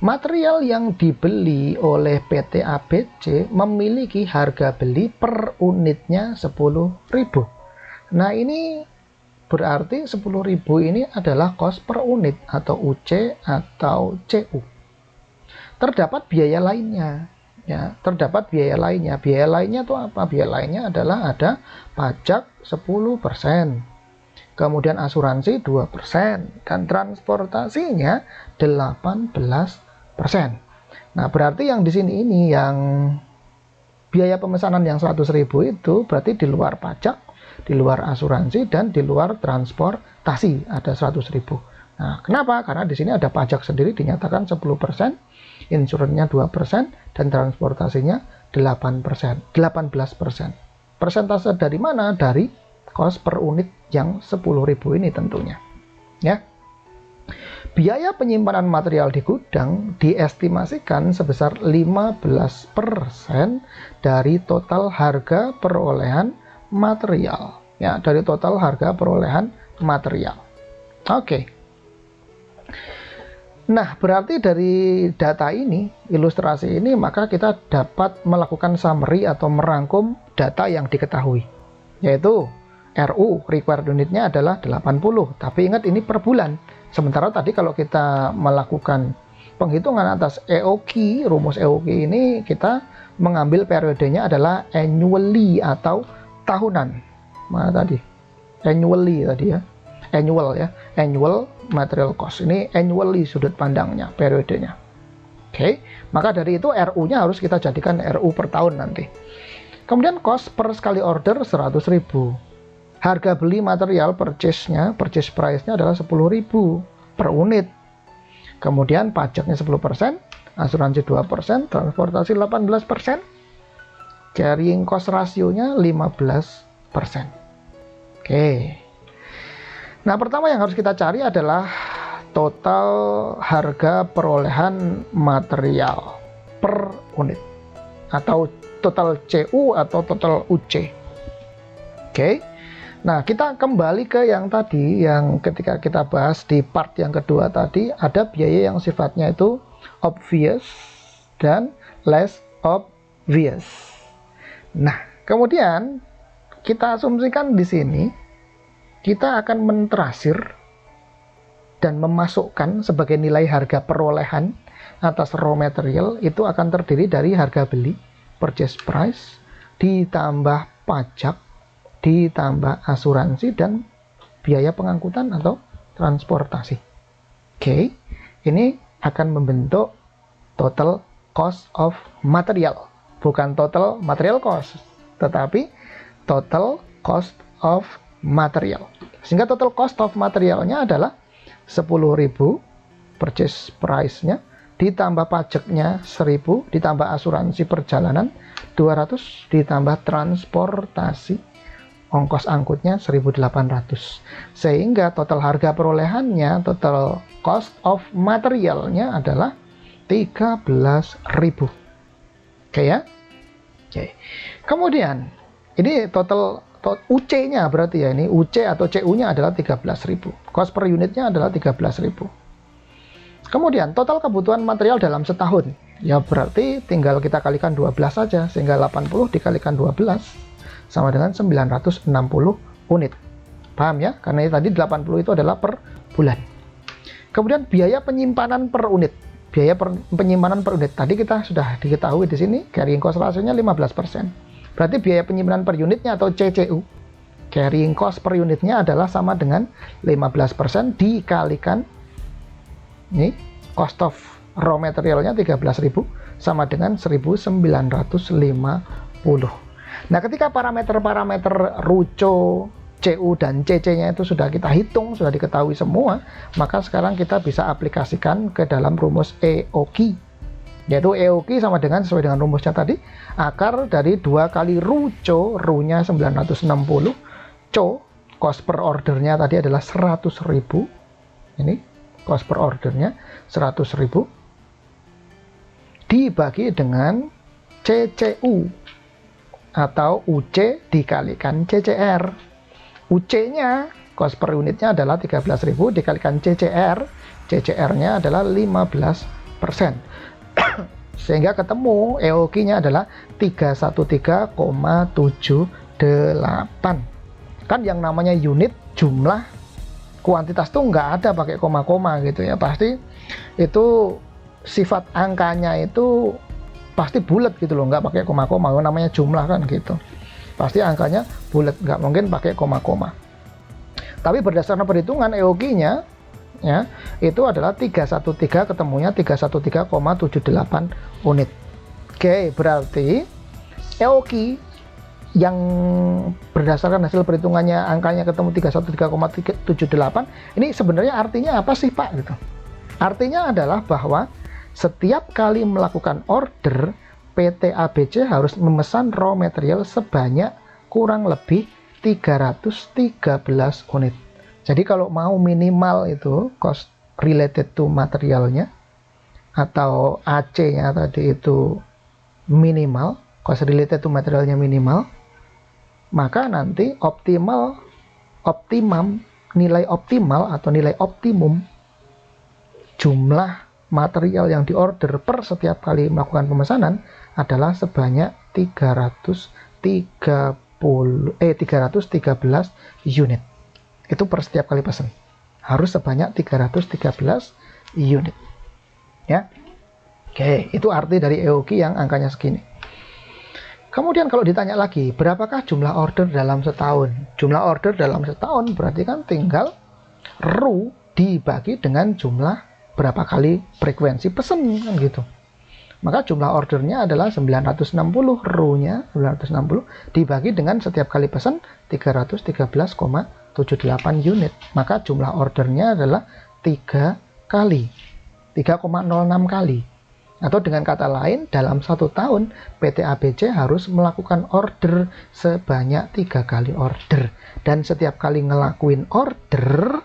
Material yang dibeli oleh PT ABC memiliki harga beli per unitnya 10.000. Nah, ini berarti 10.000 ini adalah cost per unit atau UC atau CU. Terdapat biaya lainnya. Ya, terdapat biaya lainnya. Biaya lainnya itu apa? Biaya lainnya adalah ada pajak 10%, kemudian asuransi 2%, dan transportasinya 18%. Nah, berarti yang di sini ini yang biaya pemesanan yang 100.000 itu berarti di luar pajak, di luar asuransi, dan di luar transportasi ada 100.000. Nah, kenapa? Karena di sini ada pajak sendiri dinyatakan 10%, insuransinya 2%, dan transportasinya 18%. Persentase dari mana? Dari cost per unit yang 10.000 ini tentunya. Ya. Biaya penyimpanan material di gudang diestimasikan sebesar 15% dari total harga perolehan material. Ya, dari total harga perolehan material. Oke. Nah, berarti dari data ini, ilustrasi ini, maka kita dapat melakukan summary atau merangkum data yang diketahui. Yaitu RU, required unitnya adalah 80. Tapi ingat ini per bulan. Sementara tadi kalau kita melakukan penghitungan atas EOQ, rumus EOQ ini kita mengambil periodenya adalah annually atau tahunan. Mana tadi? Annually tadi ya. Annual ya. Annual material cost. Ini annually sudut pandangnya, periodenya. Oke. Maka dari itu RU-nya harus kita jadikan RU per tahun nanti. Kemudian cost per sekali order 100.000. Harga beli material purchase price-nya adalah 10.000 per unit. Kemudian pajaknya 10%, asuransi 2%, transportasi 18%, carrying cost rasionya 15%. Oke. Nah, pertama yang harus kita cari adalah total harga perolehan material per unit, atau total CU atau total UC. Oke. Nah, kita kembali ke yang tadi, yang ketika kita bahas di part yang kedua tadi, ada biaya yang sifatnya itu obvious dan less obvious. Nah, kemudian kita asumsikan di sini, kita akan mentrasir dan memasukkan sebagai nilai harga perolehan atas raw material itu akan terdiri dari harga beli, purchase price, ditambah pajak, ditambah asuransi, dan biaya pengangkutan atau transportasi. Oke, ini akan membentuk total cost of material. Bukan total material cost, tetapi total cost of material. Sehingga total cost of materialnya adalah 10.000 purchase price-nya, ditambah pajaknya 1.000, ditambah asuransi perjalanan 200, ditambah transportasi ongkos angkutnya 1.800. Sehingga total harga perolehannya, total cost of materialnya adalah 13.000. Oke ya. Oke. Kemudian ini total UC-nya berarti ya, ini UC atau CU-nya adalah 13.000. Cost per unitnya adalah 13.000. Kemudian total kebutuhan material dalam setahun. Ya berarti tinggal kita kalikan 12 saja, sehingga 80 dikalikan 12 sama dengan 960 unit. Paham ya? Karena tadi 80 itu adalah per bulan. Kemudian biaya penyimpanan per unit. Biaya penyimpanan per unit tadi kita sudah diketahui di sini, carrying cost ratio-nya 15%. Berarti biaya penyimpanan per unitnya atau CCU, carrying cost per unitnya adalah sama dengan 15% dikalikan ini cost of raw materialnya 13.000 sama dengan 1.950. Nah, ketika parameter-parameter RUCO, CU dan CC-nya itu sudah kita hitung, sudah diketahui semua, maka sekarang kita bisa aplikasikan ke dalam rumus EOQ. Yaitu EOQ sama dengan, sesuai dengan rumusnya tadi, akar dari 2 kali RUCO, RU-nya 960, CO, cost per ordernya tadi adalah 100.000. Ini cost per ordernya 100.000 dibagi dengan CCU atau UC dikalikan CCR. UC-nya, cost per unitnya adalah 13.000 dikalikan CCR. CCR-nya adalah 15%. Sehingga ketemu EOQ-nya adalah 313,78. Kan yang namanya unit, jumlah, kuantitas tuh nggak ada pakai koma-koma gitu ya. Pasti itu sifat angkanya itu pasti bulat gitu loh, nggak pakai koma-koma. Namanya jumlah kan gitu. Pasti angkanya bulat, nggak mungkin pakai koma-koma. Tapi berdasarkan perhitungan EOQ-nya, ya, itu adalah 313, ketemunya 313,78 unit. Oke, berarti EOQ yang berdasarkan hasil perhitungannya angkanya ketemu 313,78, ini sebenarnya artinya apa sih Pak gitu? Artinya adalah bahwa setiap kali melakukan order, PT ABC harus memesan raw material sebanyak kurang lebih 313 unit. Jadi kalau mau minimal itu cost related to materialnya atau AC-nya tadi itu minimal, cost related to materialnya minimal, maka nanti nilai optimal atau nilai optimum jumlah material yang diorder per setiap kali melakukan pemesanan adalah sebanyak 313 unit. Itu per setiap kali pesan. Harus sebanyak 313 unit. Ya. Oke, itu arti dari EOQ yang angkanya segini. Kemudian kalau ditanya lagi, berapakah jumlah order dalam setahun? Jumlah order dalam setahun berarti kan tinggal RU dibagi dengan jumlah berapa kali frekuensi pesan kan gitu. Maka jumlah ordernya adalah 960, RU-nya 960 dibagi dengan setiap kali pesan 313,78 unit. Maka jumlah ordernya adalah 3 kali, 3,06 kali. Atau dengan kata lain, dalam 1 tahun PT ABC harus melakukan order sebanyak 3 kali order. Dan setiap kali ngelakuin order,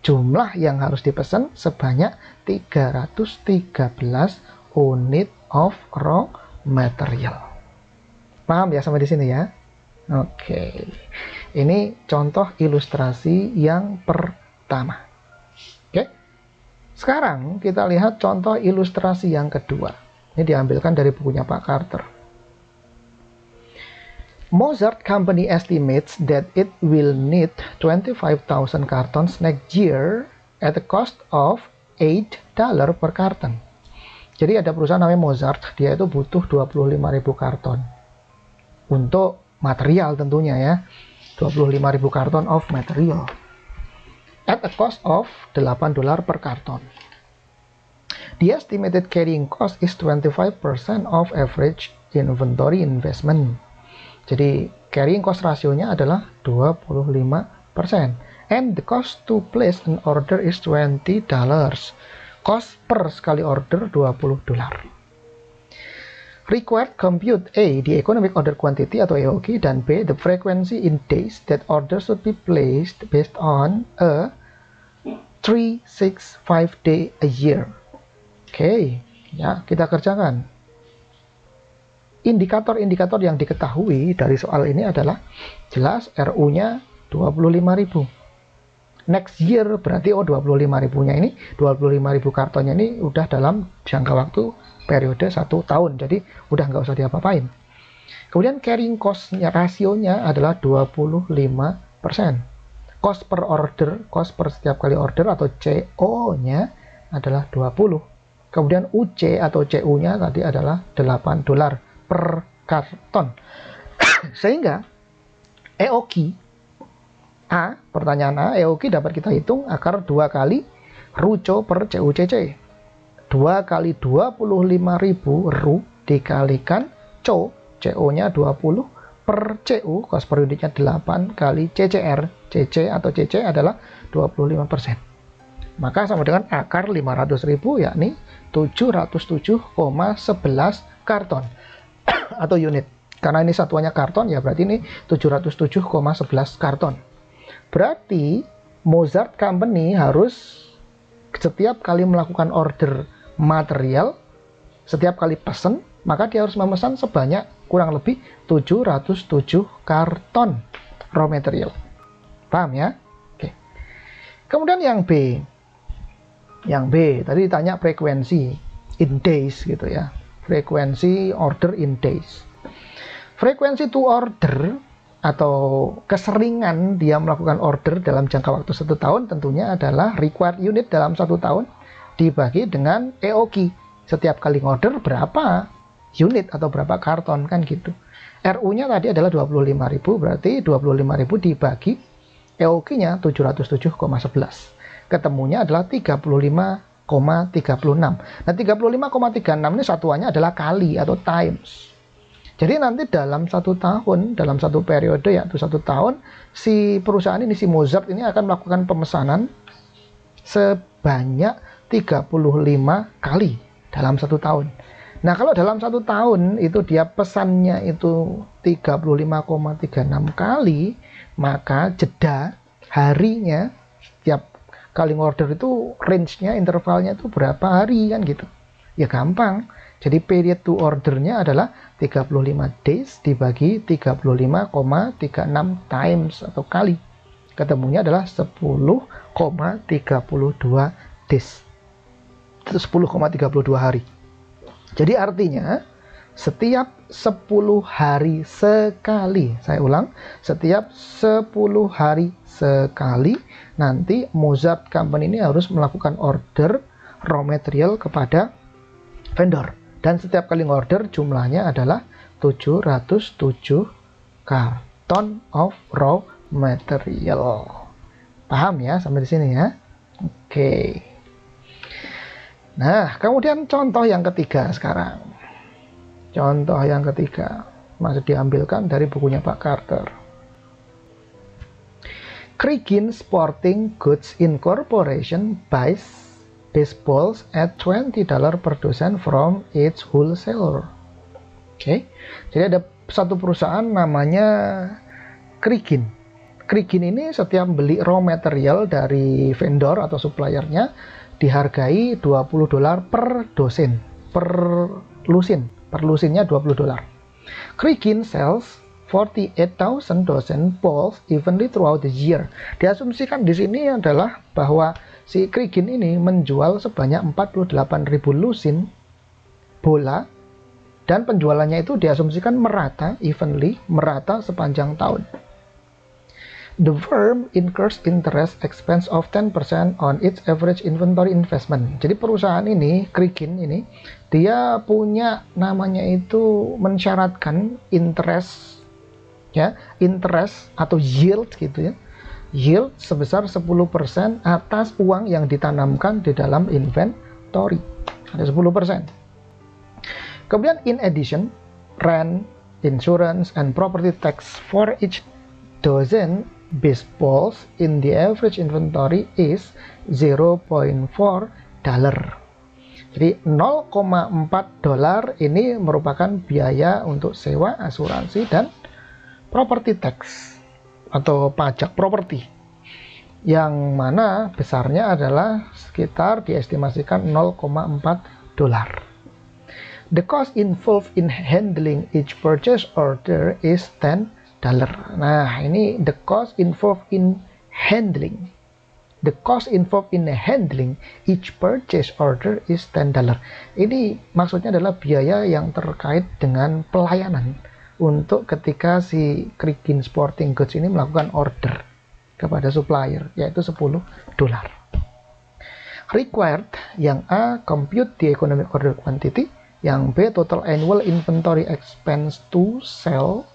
jumlah yang harus dipesan sebanyak 313 unit of raw material. Paham ya sampai di sini ya? Oke. Ini contoh ilustrasi yang pertama. Oke. Sekarang kita lihat contoh ilustrasi yang kedua. Ini diambilkan dari bukunya Pak Carter. Mozart Company estimates that it will need 25,000 cartons next year at a cost of $8 per carton. Jadi ada perusahaan namanya Mozart, dia itu butuh 25.000 karton untuk material tentunya ya. 25.000 karton of material at a cost of $8 per karton. The estimated carrying cost is 25% of average inventory investment. Jadi carrying cost rasionya adalah 25%. And the cost to place an order is $20. Cost per sekali order $20. Required compute A, the economic order quantity atau EOQ, dan B, the frequency in days that order should be placed based on a 3, 6, 5 day a year. Oke, ya kita kerjakan. Indikator-indikator yang diketahui dari soal ini adalah jelas RU-nya 25.000. Next year berarti 25.000-nya ini, 25.000 kartonnya ini udah dalam jangka waktu periode 1 tahun, jadi udah nggak usah diapa-apain. Kemudian carrying cost-nya, rasionya adalah 25%. Cost per order, cost per setiap kali order atau CO-nya adalah 20. Kemudian UC atau CU-nya tadi adalah $8 per karton. Sehingga EOQ A, pertanyaan A, EOQ dapat kita hitung akar 2 kali RUCO per CUCC. 2 kali 25.000 RU dikalikan CO, CO-nya 20 per CU, cost per unitnya 8 kali CCR, CC atau CC adalah 25%. Maka sama dengan akar 500.000 yakni 707,11 karton atau unit. Karena ini satuannya karton ya berarti ini 707,11 karton. Berarti Mozart Company harus setiap kali melakukan order material, setiap kali pesan, maka dia harus memesan sebanyak kurang lebih 707 karton raw material. Paham ya? Oke. Kemudian yang B. Yang B, tadi ditanya frekuensi in days gitu ya. Frekuensi order in days. Frekuensi to order atau keseringan dia melakukan order dalam jangka waktu 1 tahun tentunya adalah required unit dalam 1 tahun dibagi dengan EOQ. Setiap kali order berapa unit atau berapa karton kan gitu. RU-nya tadi adalah 25.000, berarti 25.000 dibagi EOQ-nya 707,11. Ketemunya adalah 35,36. Nah, 35,36 ini satuannya adalah kali atau times. Jadi nanti dalam 1 tahun, dalam 1 periode yaitu 1 tahun, si perusahaan ini, si Mozart ini akan melakukan pemesanan sebanyak 35 kali dalam 1 tahun. Nah, kalau dalam 1 tahun itu dia pesannya itu 35,36 kali, maka jeda harinya setiap kali order itu range-nya, intervalnya itu berapa hari kan gitu. Ya gampang. Jadi period to order-nya adalah 35 days dibagi 35,36 times atau kali. Ketemunya adalah 10,32 days. Itu 10,32 hari. Jadi artinya setiap 10 hari sekali, saya ulang, setiap 10 hari sekali nanti Mozart Company ini harus melakukan order raw material kepada vendor. Dan setiap kali order jumlahnya adalah 707 karton of raw material. Paham ya sampai di sini ya? Oke. Nah, kemudian contoh yang ketiga sekarang. Contoh yang ketiga masih diambilkan dari bukunya Pak Carter. Krigin Sporting Goods Incorporation buys baseballs at $20 per dozen from its wholesaler. Oke. Jadi ada satu perusahaan namanya Krigin. Krigin ini setiap beli raw material dari vendor atau suppliernya dihargai $20 per dosen, per lusin. Per lusinnya $20. Krigin sells 48,000 dozen balls evenly throughout the year. Diasumsikan di sini adalah bahwa si Krigin ini menjual sebanyak 48.000 lusin bola dan penjualannya itu diasumsikan merata, evenly, merata sepanjang tahun. The firm incurs interest expense of 10% on its average inventory investment. Jadi perusahaan ini, Krigin ini, dia punya namanya itu mensyaratkan interest, ya, interest atau yield gitu ya. Yield sebesar 10% atas uang yang ditanamkan di dalam inventory. Ada 10%. Kemudian in addition, rent, insurance, and property tax for each dozen baseballs in the average inventory is $0.4. Jadi 0,4 dolar ini merupakan biaya untuk sewa, asuransi, dan property tax atau pajak properti, yang mana besarnya adalah sekitar diestimasikan 0,4 dolar. The cost involved in handling each purchase order is $10. Nah, ini the cost involved in handling. The cost involved in handling each purchase order is $10. Ini maksudnya adalah biaya yang terkait dengan pelayanan untuk ketika si Krigin Sporting Goods ini melakukan order kepada supplier, yaitu $10. Required, yang A, compute the economic order quantity, yang B, total annual inventory expense to sell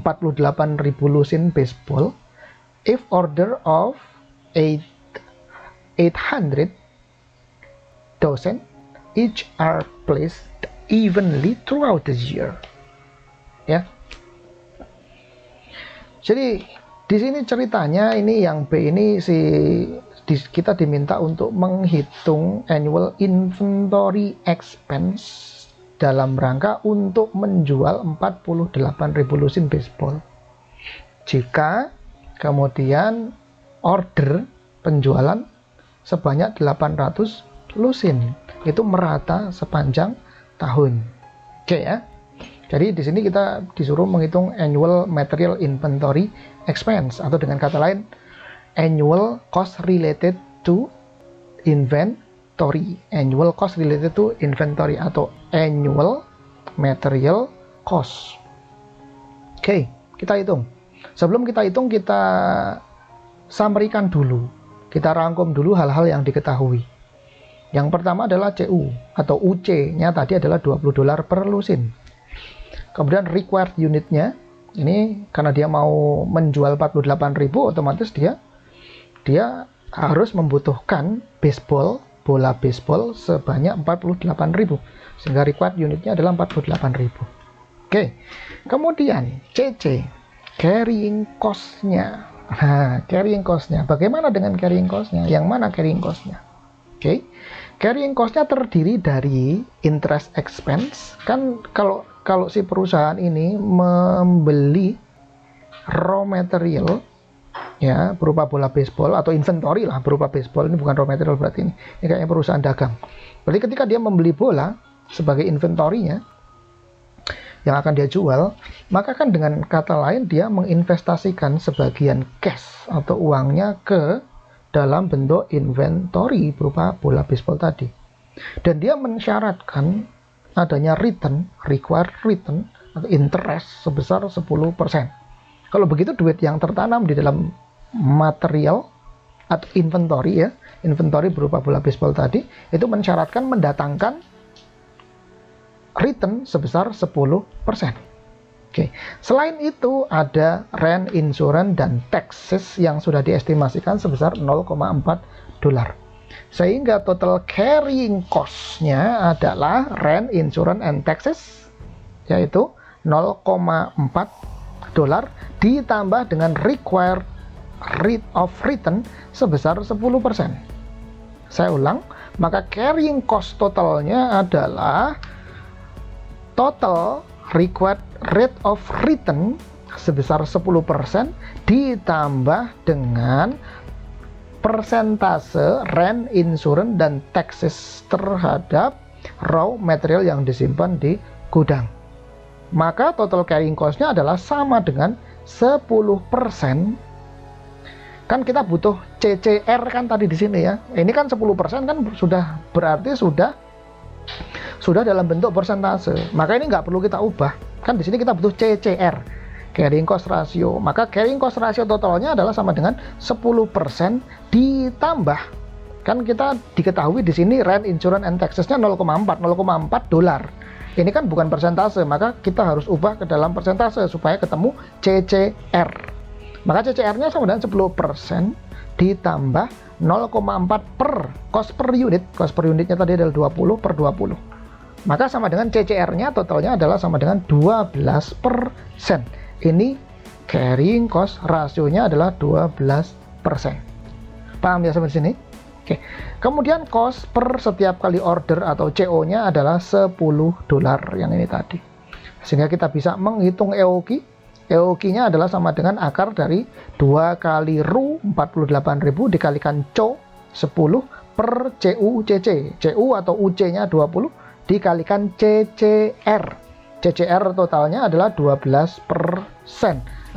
48.000 lusin baseball. If order of 800,000 each are placed evenly throughout the year. Ya. Jadi di sini ceritanya ini yang B ini kita diminta untuk menghitung annual inventory expense dalam rangka untuk menjual 48.000 lusin baseball. Jika kemudian order penjualan sebanyak 800 lusin, itu merata sepanjang tahun. Oke ya. Jadi di sini kita disuruh menghitung annual material inventory expense, atau dengan kata lain annual cost related to inventory. Annual cost related to inventory atau annual material cost. Oke, kita hitung. Sebelum kita hitung, kita summary-kan dulu. Kita rangkum dulu hal-hal yang diketahui. Yang pertama adalah CU atau UC-nya tadi adalah $20 per lusin. Kemudian required unitnya, ini karena dia mau menjual 48.000, otomatis dia harus membutuhkan bola baseball sebanyak 48.000, sehingga required unitnya adalah 48.000. Oke, kemudian CC, carrying cost-nya. Nah, carrying cost-nya, bagaimana dengan carrying cost-nya? Yang mana carrying cost-nya? Oke, carrying cost-nya terdiri dari interest expense. Kan kalau si perusahaan ini membeli raw material, ya, berupa bola baseball atau inventory lah berupa baseball, ini bukan raw material berarti ini kayaknya perusahaan dagang. Berarti ketika dia membeli bola sebagai inventory-nya yang akan dia jual, maka kan dengan kata lain dia menginvestasikan sebagian cash atau uangnya ke dalam bentuk inventory berupa bola baseball tadi. Dan dia mensyaratkan adanya required return atau interest sebesar 10%. Kalau begitu duit yang tertanam di dalam material atau inventory, ya, inventory berupa bola baseball tadi, itu mensyaratkan mendatangkan return sebesar 10%. Oke. Selain itu ada rent, insurance, dan taxes yang sudah diestimasikan sebesar $0,4. Sehingga total carrying cost-nya adalah rent, insurance, and taxes, yaitu $0,4 ditambah dengan required rate of return sebesar 10%. Saya ulang, maka carrying cost totalnya adalah total required rate of return sebesar 10% ditambah dengan persentase rent, insurance, dan taxes terhadap raw material yang disimpan di gudang. Maka total carrying cost-nya adalah sama dengan 10%. Kan kita butuh CCR kan tadi di sini ya. Ini kan 10% kan sudah berarti sudah dalam bentuk persentase. Maka ini nggak perlu kita ubah. Kan di sini kita butuh CCR, carrying cost ratio. Maka carrying cost ratio totalnya adalah sama dengan 10% ditambah. Kan kita diketahui di sini rent, insurance, and taxes-nya 0,4 dolar. Ini kan bukan persentase, maka kita harus ubah ke dalam persentase supaya ketemu CCR. Maka CCR-nya sama dengan 10% ditambah 0,4 per cost per unit. Cost per unitnya tadi adalah 20 per 20. Maka sama dengan CCR-nya totalnya adalah sama dengan 12%. Ini carrying cost rasionya adalah 12%. Paham ya sampai sini? Oke. Kemudian cost per setiap kali order atau CO-nya adalah $10 yang ini tadi. Sehingga kita bisa menghitung EOQ. EOQ-nya adalah sama dengan akar dari 2 kali RU 48.000 dikalikan CO 10 per CU CC. CU atau UC-nya 20 dikalikan CCR. CCR totalnya adalah 12%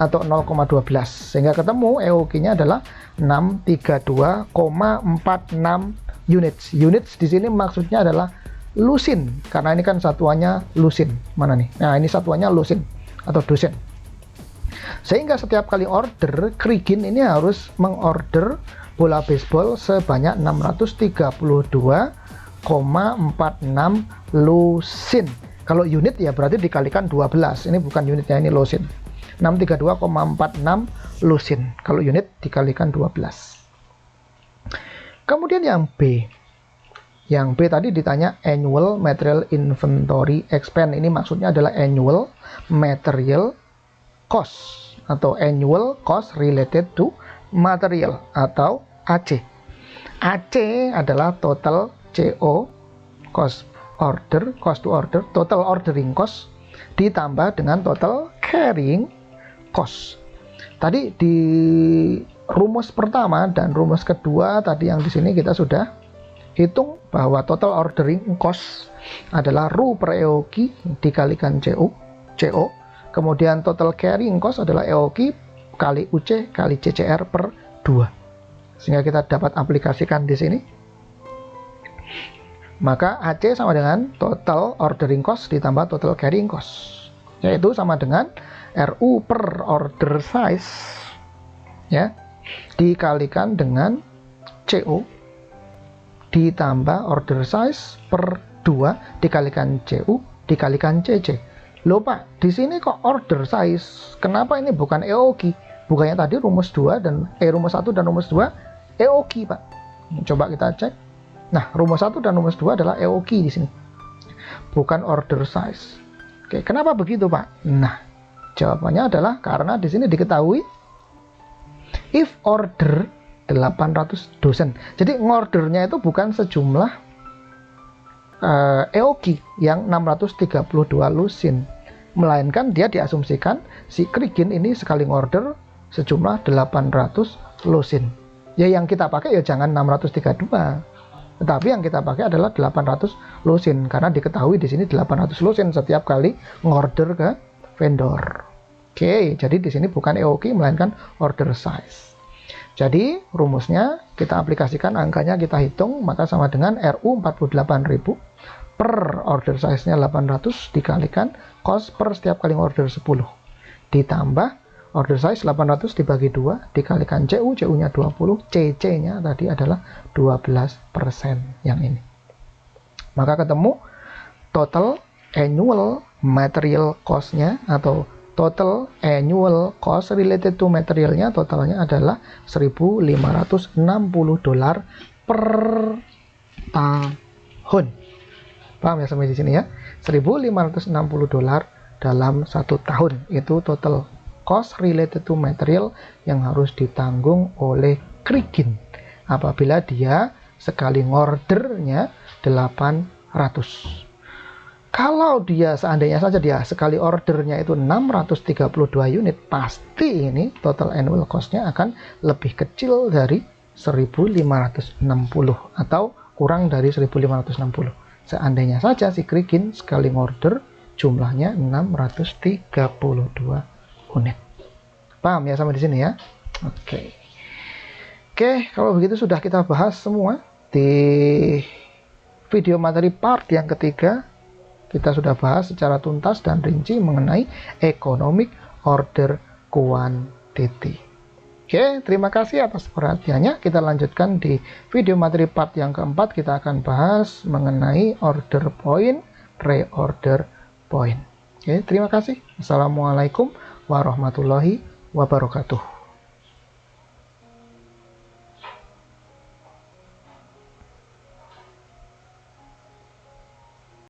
atau 0,12. Sehingga ketemu EOQ-nya adalah 632,46 units. Units di sini maksudnya adalah lusin, karena ini kan satuannya lusin. Mana nih? Nah, ini satuannya lusin atau dosen. Sehingga setiap kali order, Krigin ini harus mengorder bola baseball sebanyak 632,46 lusin. Kalau unit ya berarti dikalikan 12. Ini bukan unitnya, ini lusin. 632,46 lusin. Kalau unit dikalikan 12. Kemudian yang B. Yang B tadi ditanya annual material inventory expense. Ini maksudnya adalah annual material cost atau annual cost related to material atau AC. AC adalah total CO cost to order, total ordering cost ditambah dengan total carrying cost. Tadi di rumus pertama dan rumus kedua tadi yang di sini kita sudah hitung bahwa total ordering cost adalah RU per EOQ dikalikan CO. Kemudian total carrying cost adalah EOQ kali UC kali CCR per 2. Sehingga kita dapat aplikasikan di sini. Maka AC sama dengan total ordering cost ditambah total carrying cost, yaitu sama dengan RU per order size ya dikalikan dengan CO ditambah order size per 2 dikalikan CU dikalikan CC. Loh Pak, di sini kok order size? Kenapa ini bukan EOQ? Bukannya tadi rumus 2 dan rumus 1 dan rumus 2 EOQ, Pak. Coba kita cek. Nah, rumus 1 dan rumus 2 adalah EOQ di sini. Bukan order size. Oke, kenapa begitu, Pak? Nah, jawabannya adalah karena di sini diketahui if order 800 dosen. Jadi ngordernya itu bukan sejumlah EOQ yang 632 lusin, melainkan dia diasumsikan si Krigin ini sekali ngorder sejumlah 800 lusin. Ya yang kita pakai ya jangan 632. Tetapi yang kita pakai adalah 800 lusin karena diketahui di sini 800 lusin setiap kali ngorder ke vendor. Oke, jadi di sini bukan EOQ melainkan order size. Jadi rumusnya kita aplikasikan, angkanya kita hitung, maka sama dengan RU 48.000 per order size-nya 800 dikalikan cost per setiap kali order 10 ditambah order size 800 dibagi 2 dikalikan CU, CU-nya 20, CC-nya tadi adalah 12% yang ini. Maka ketemu total annual material cost-nya atau total annual cost related to materialnya totalnya adalah $1.560 per tahun. Paham ya sampai di sini ya? $1.560 dalam 1 tahun. Itu total cost related to material yang harus ditanggung oleh Krigin apabila dia sekali ngordernya 800. Kalau dia seandainya saja dia sekali ordernya itu 632 unit, pasti ini total annual cost-nya akan lebih kecil dari 1.560 atau kurang dari 1.560. Seandainya saja si Krigin sekali order jumlahnya 632 unit. Paham ya sampai di sini ya? Oke. Oke, kalau begitu sudah kita bahas semua di video materi part yang ketiga. Kita sudah bahas secara tuntas dan rinci mengenai economic order quantity. Oke, terima kasih atas perhatiannya. Kita lanjutkan di video materi part yang keempat. Kita akan bahas mengenai order point, reorder point. Oke, terima kasih. Assalamualaikum warahmatullahi wabarakatuh.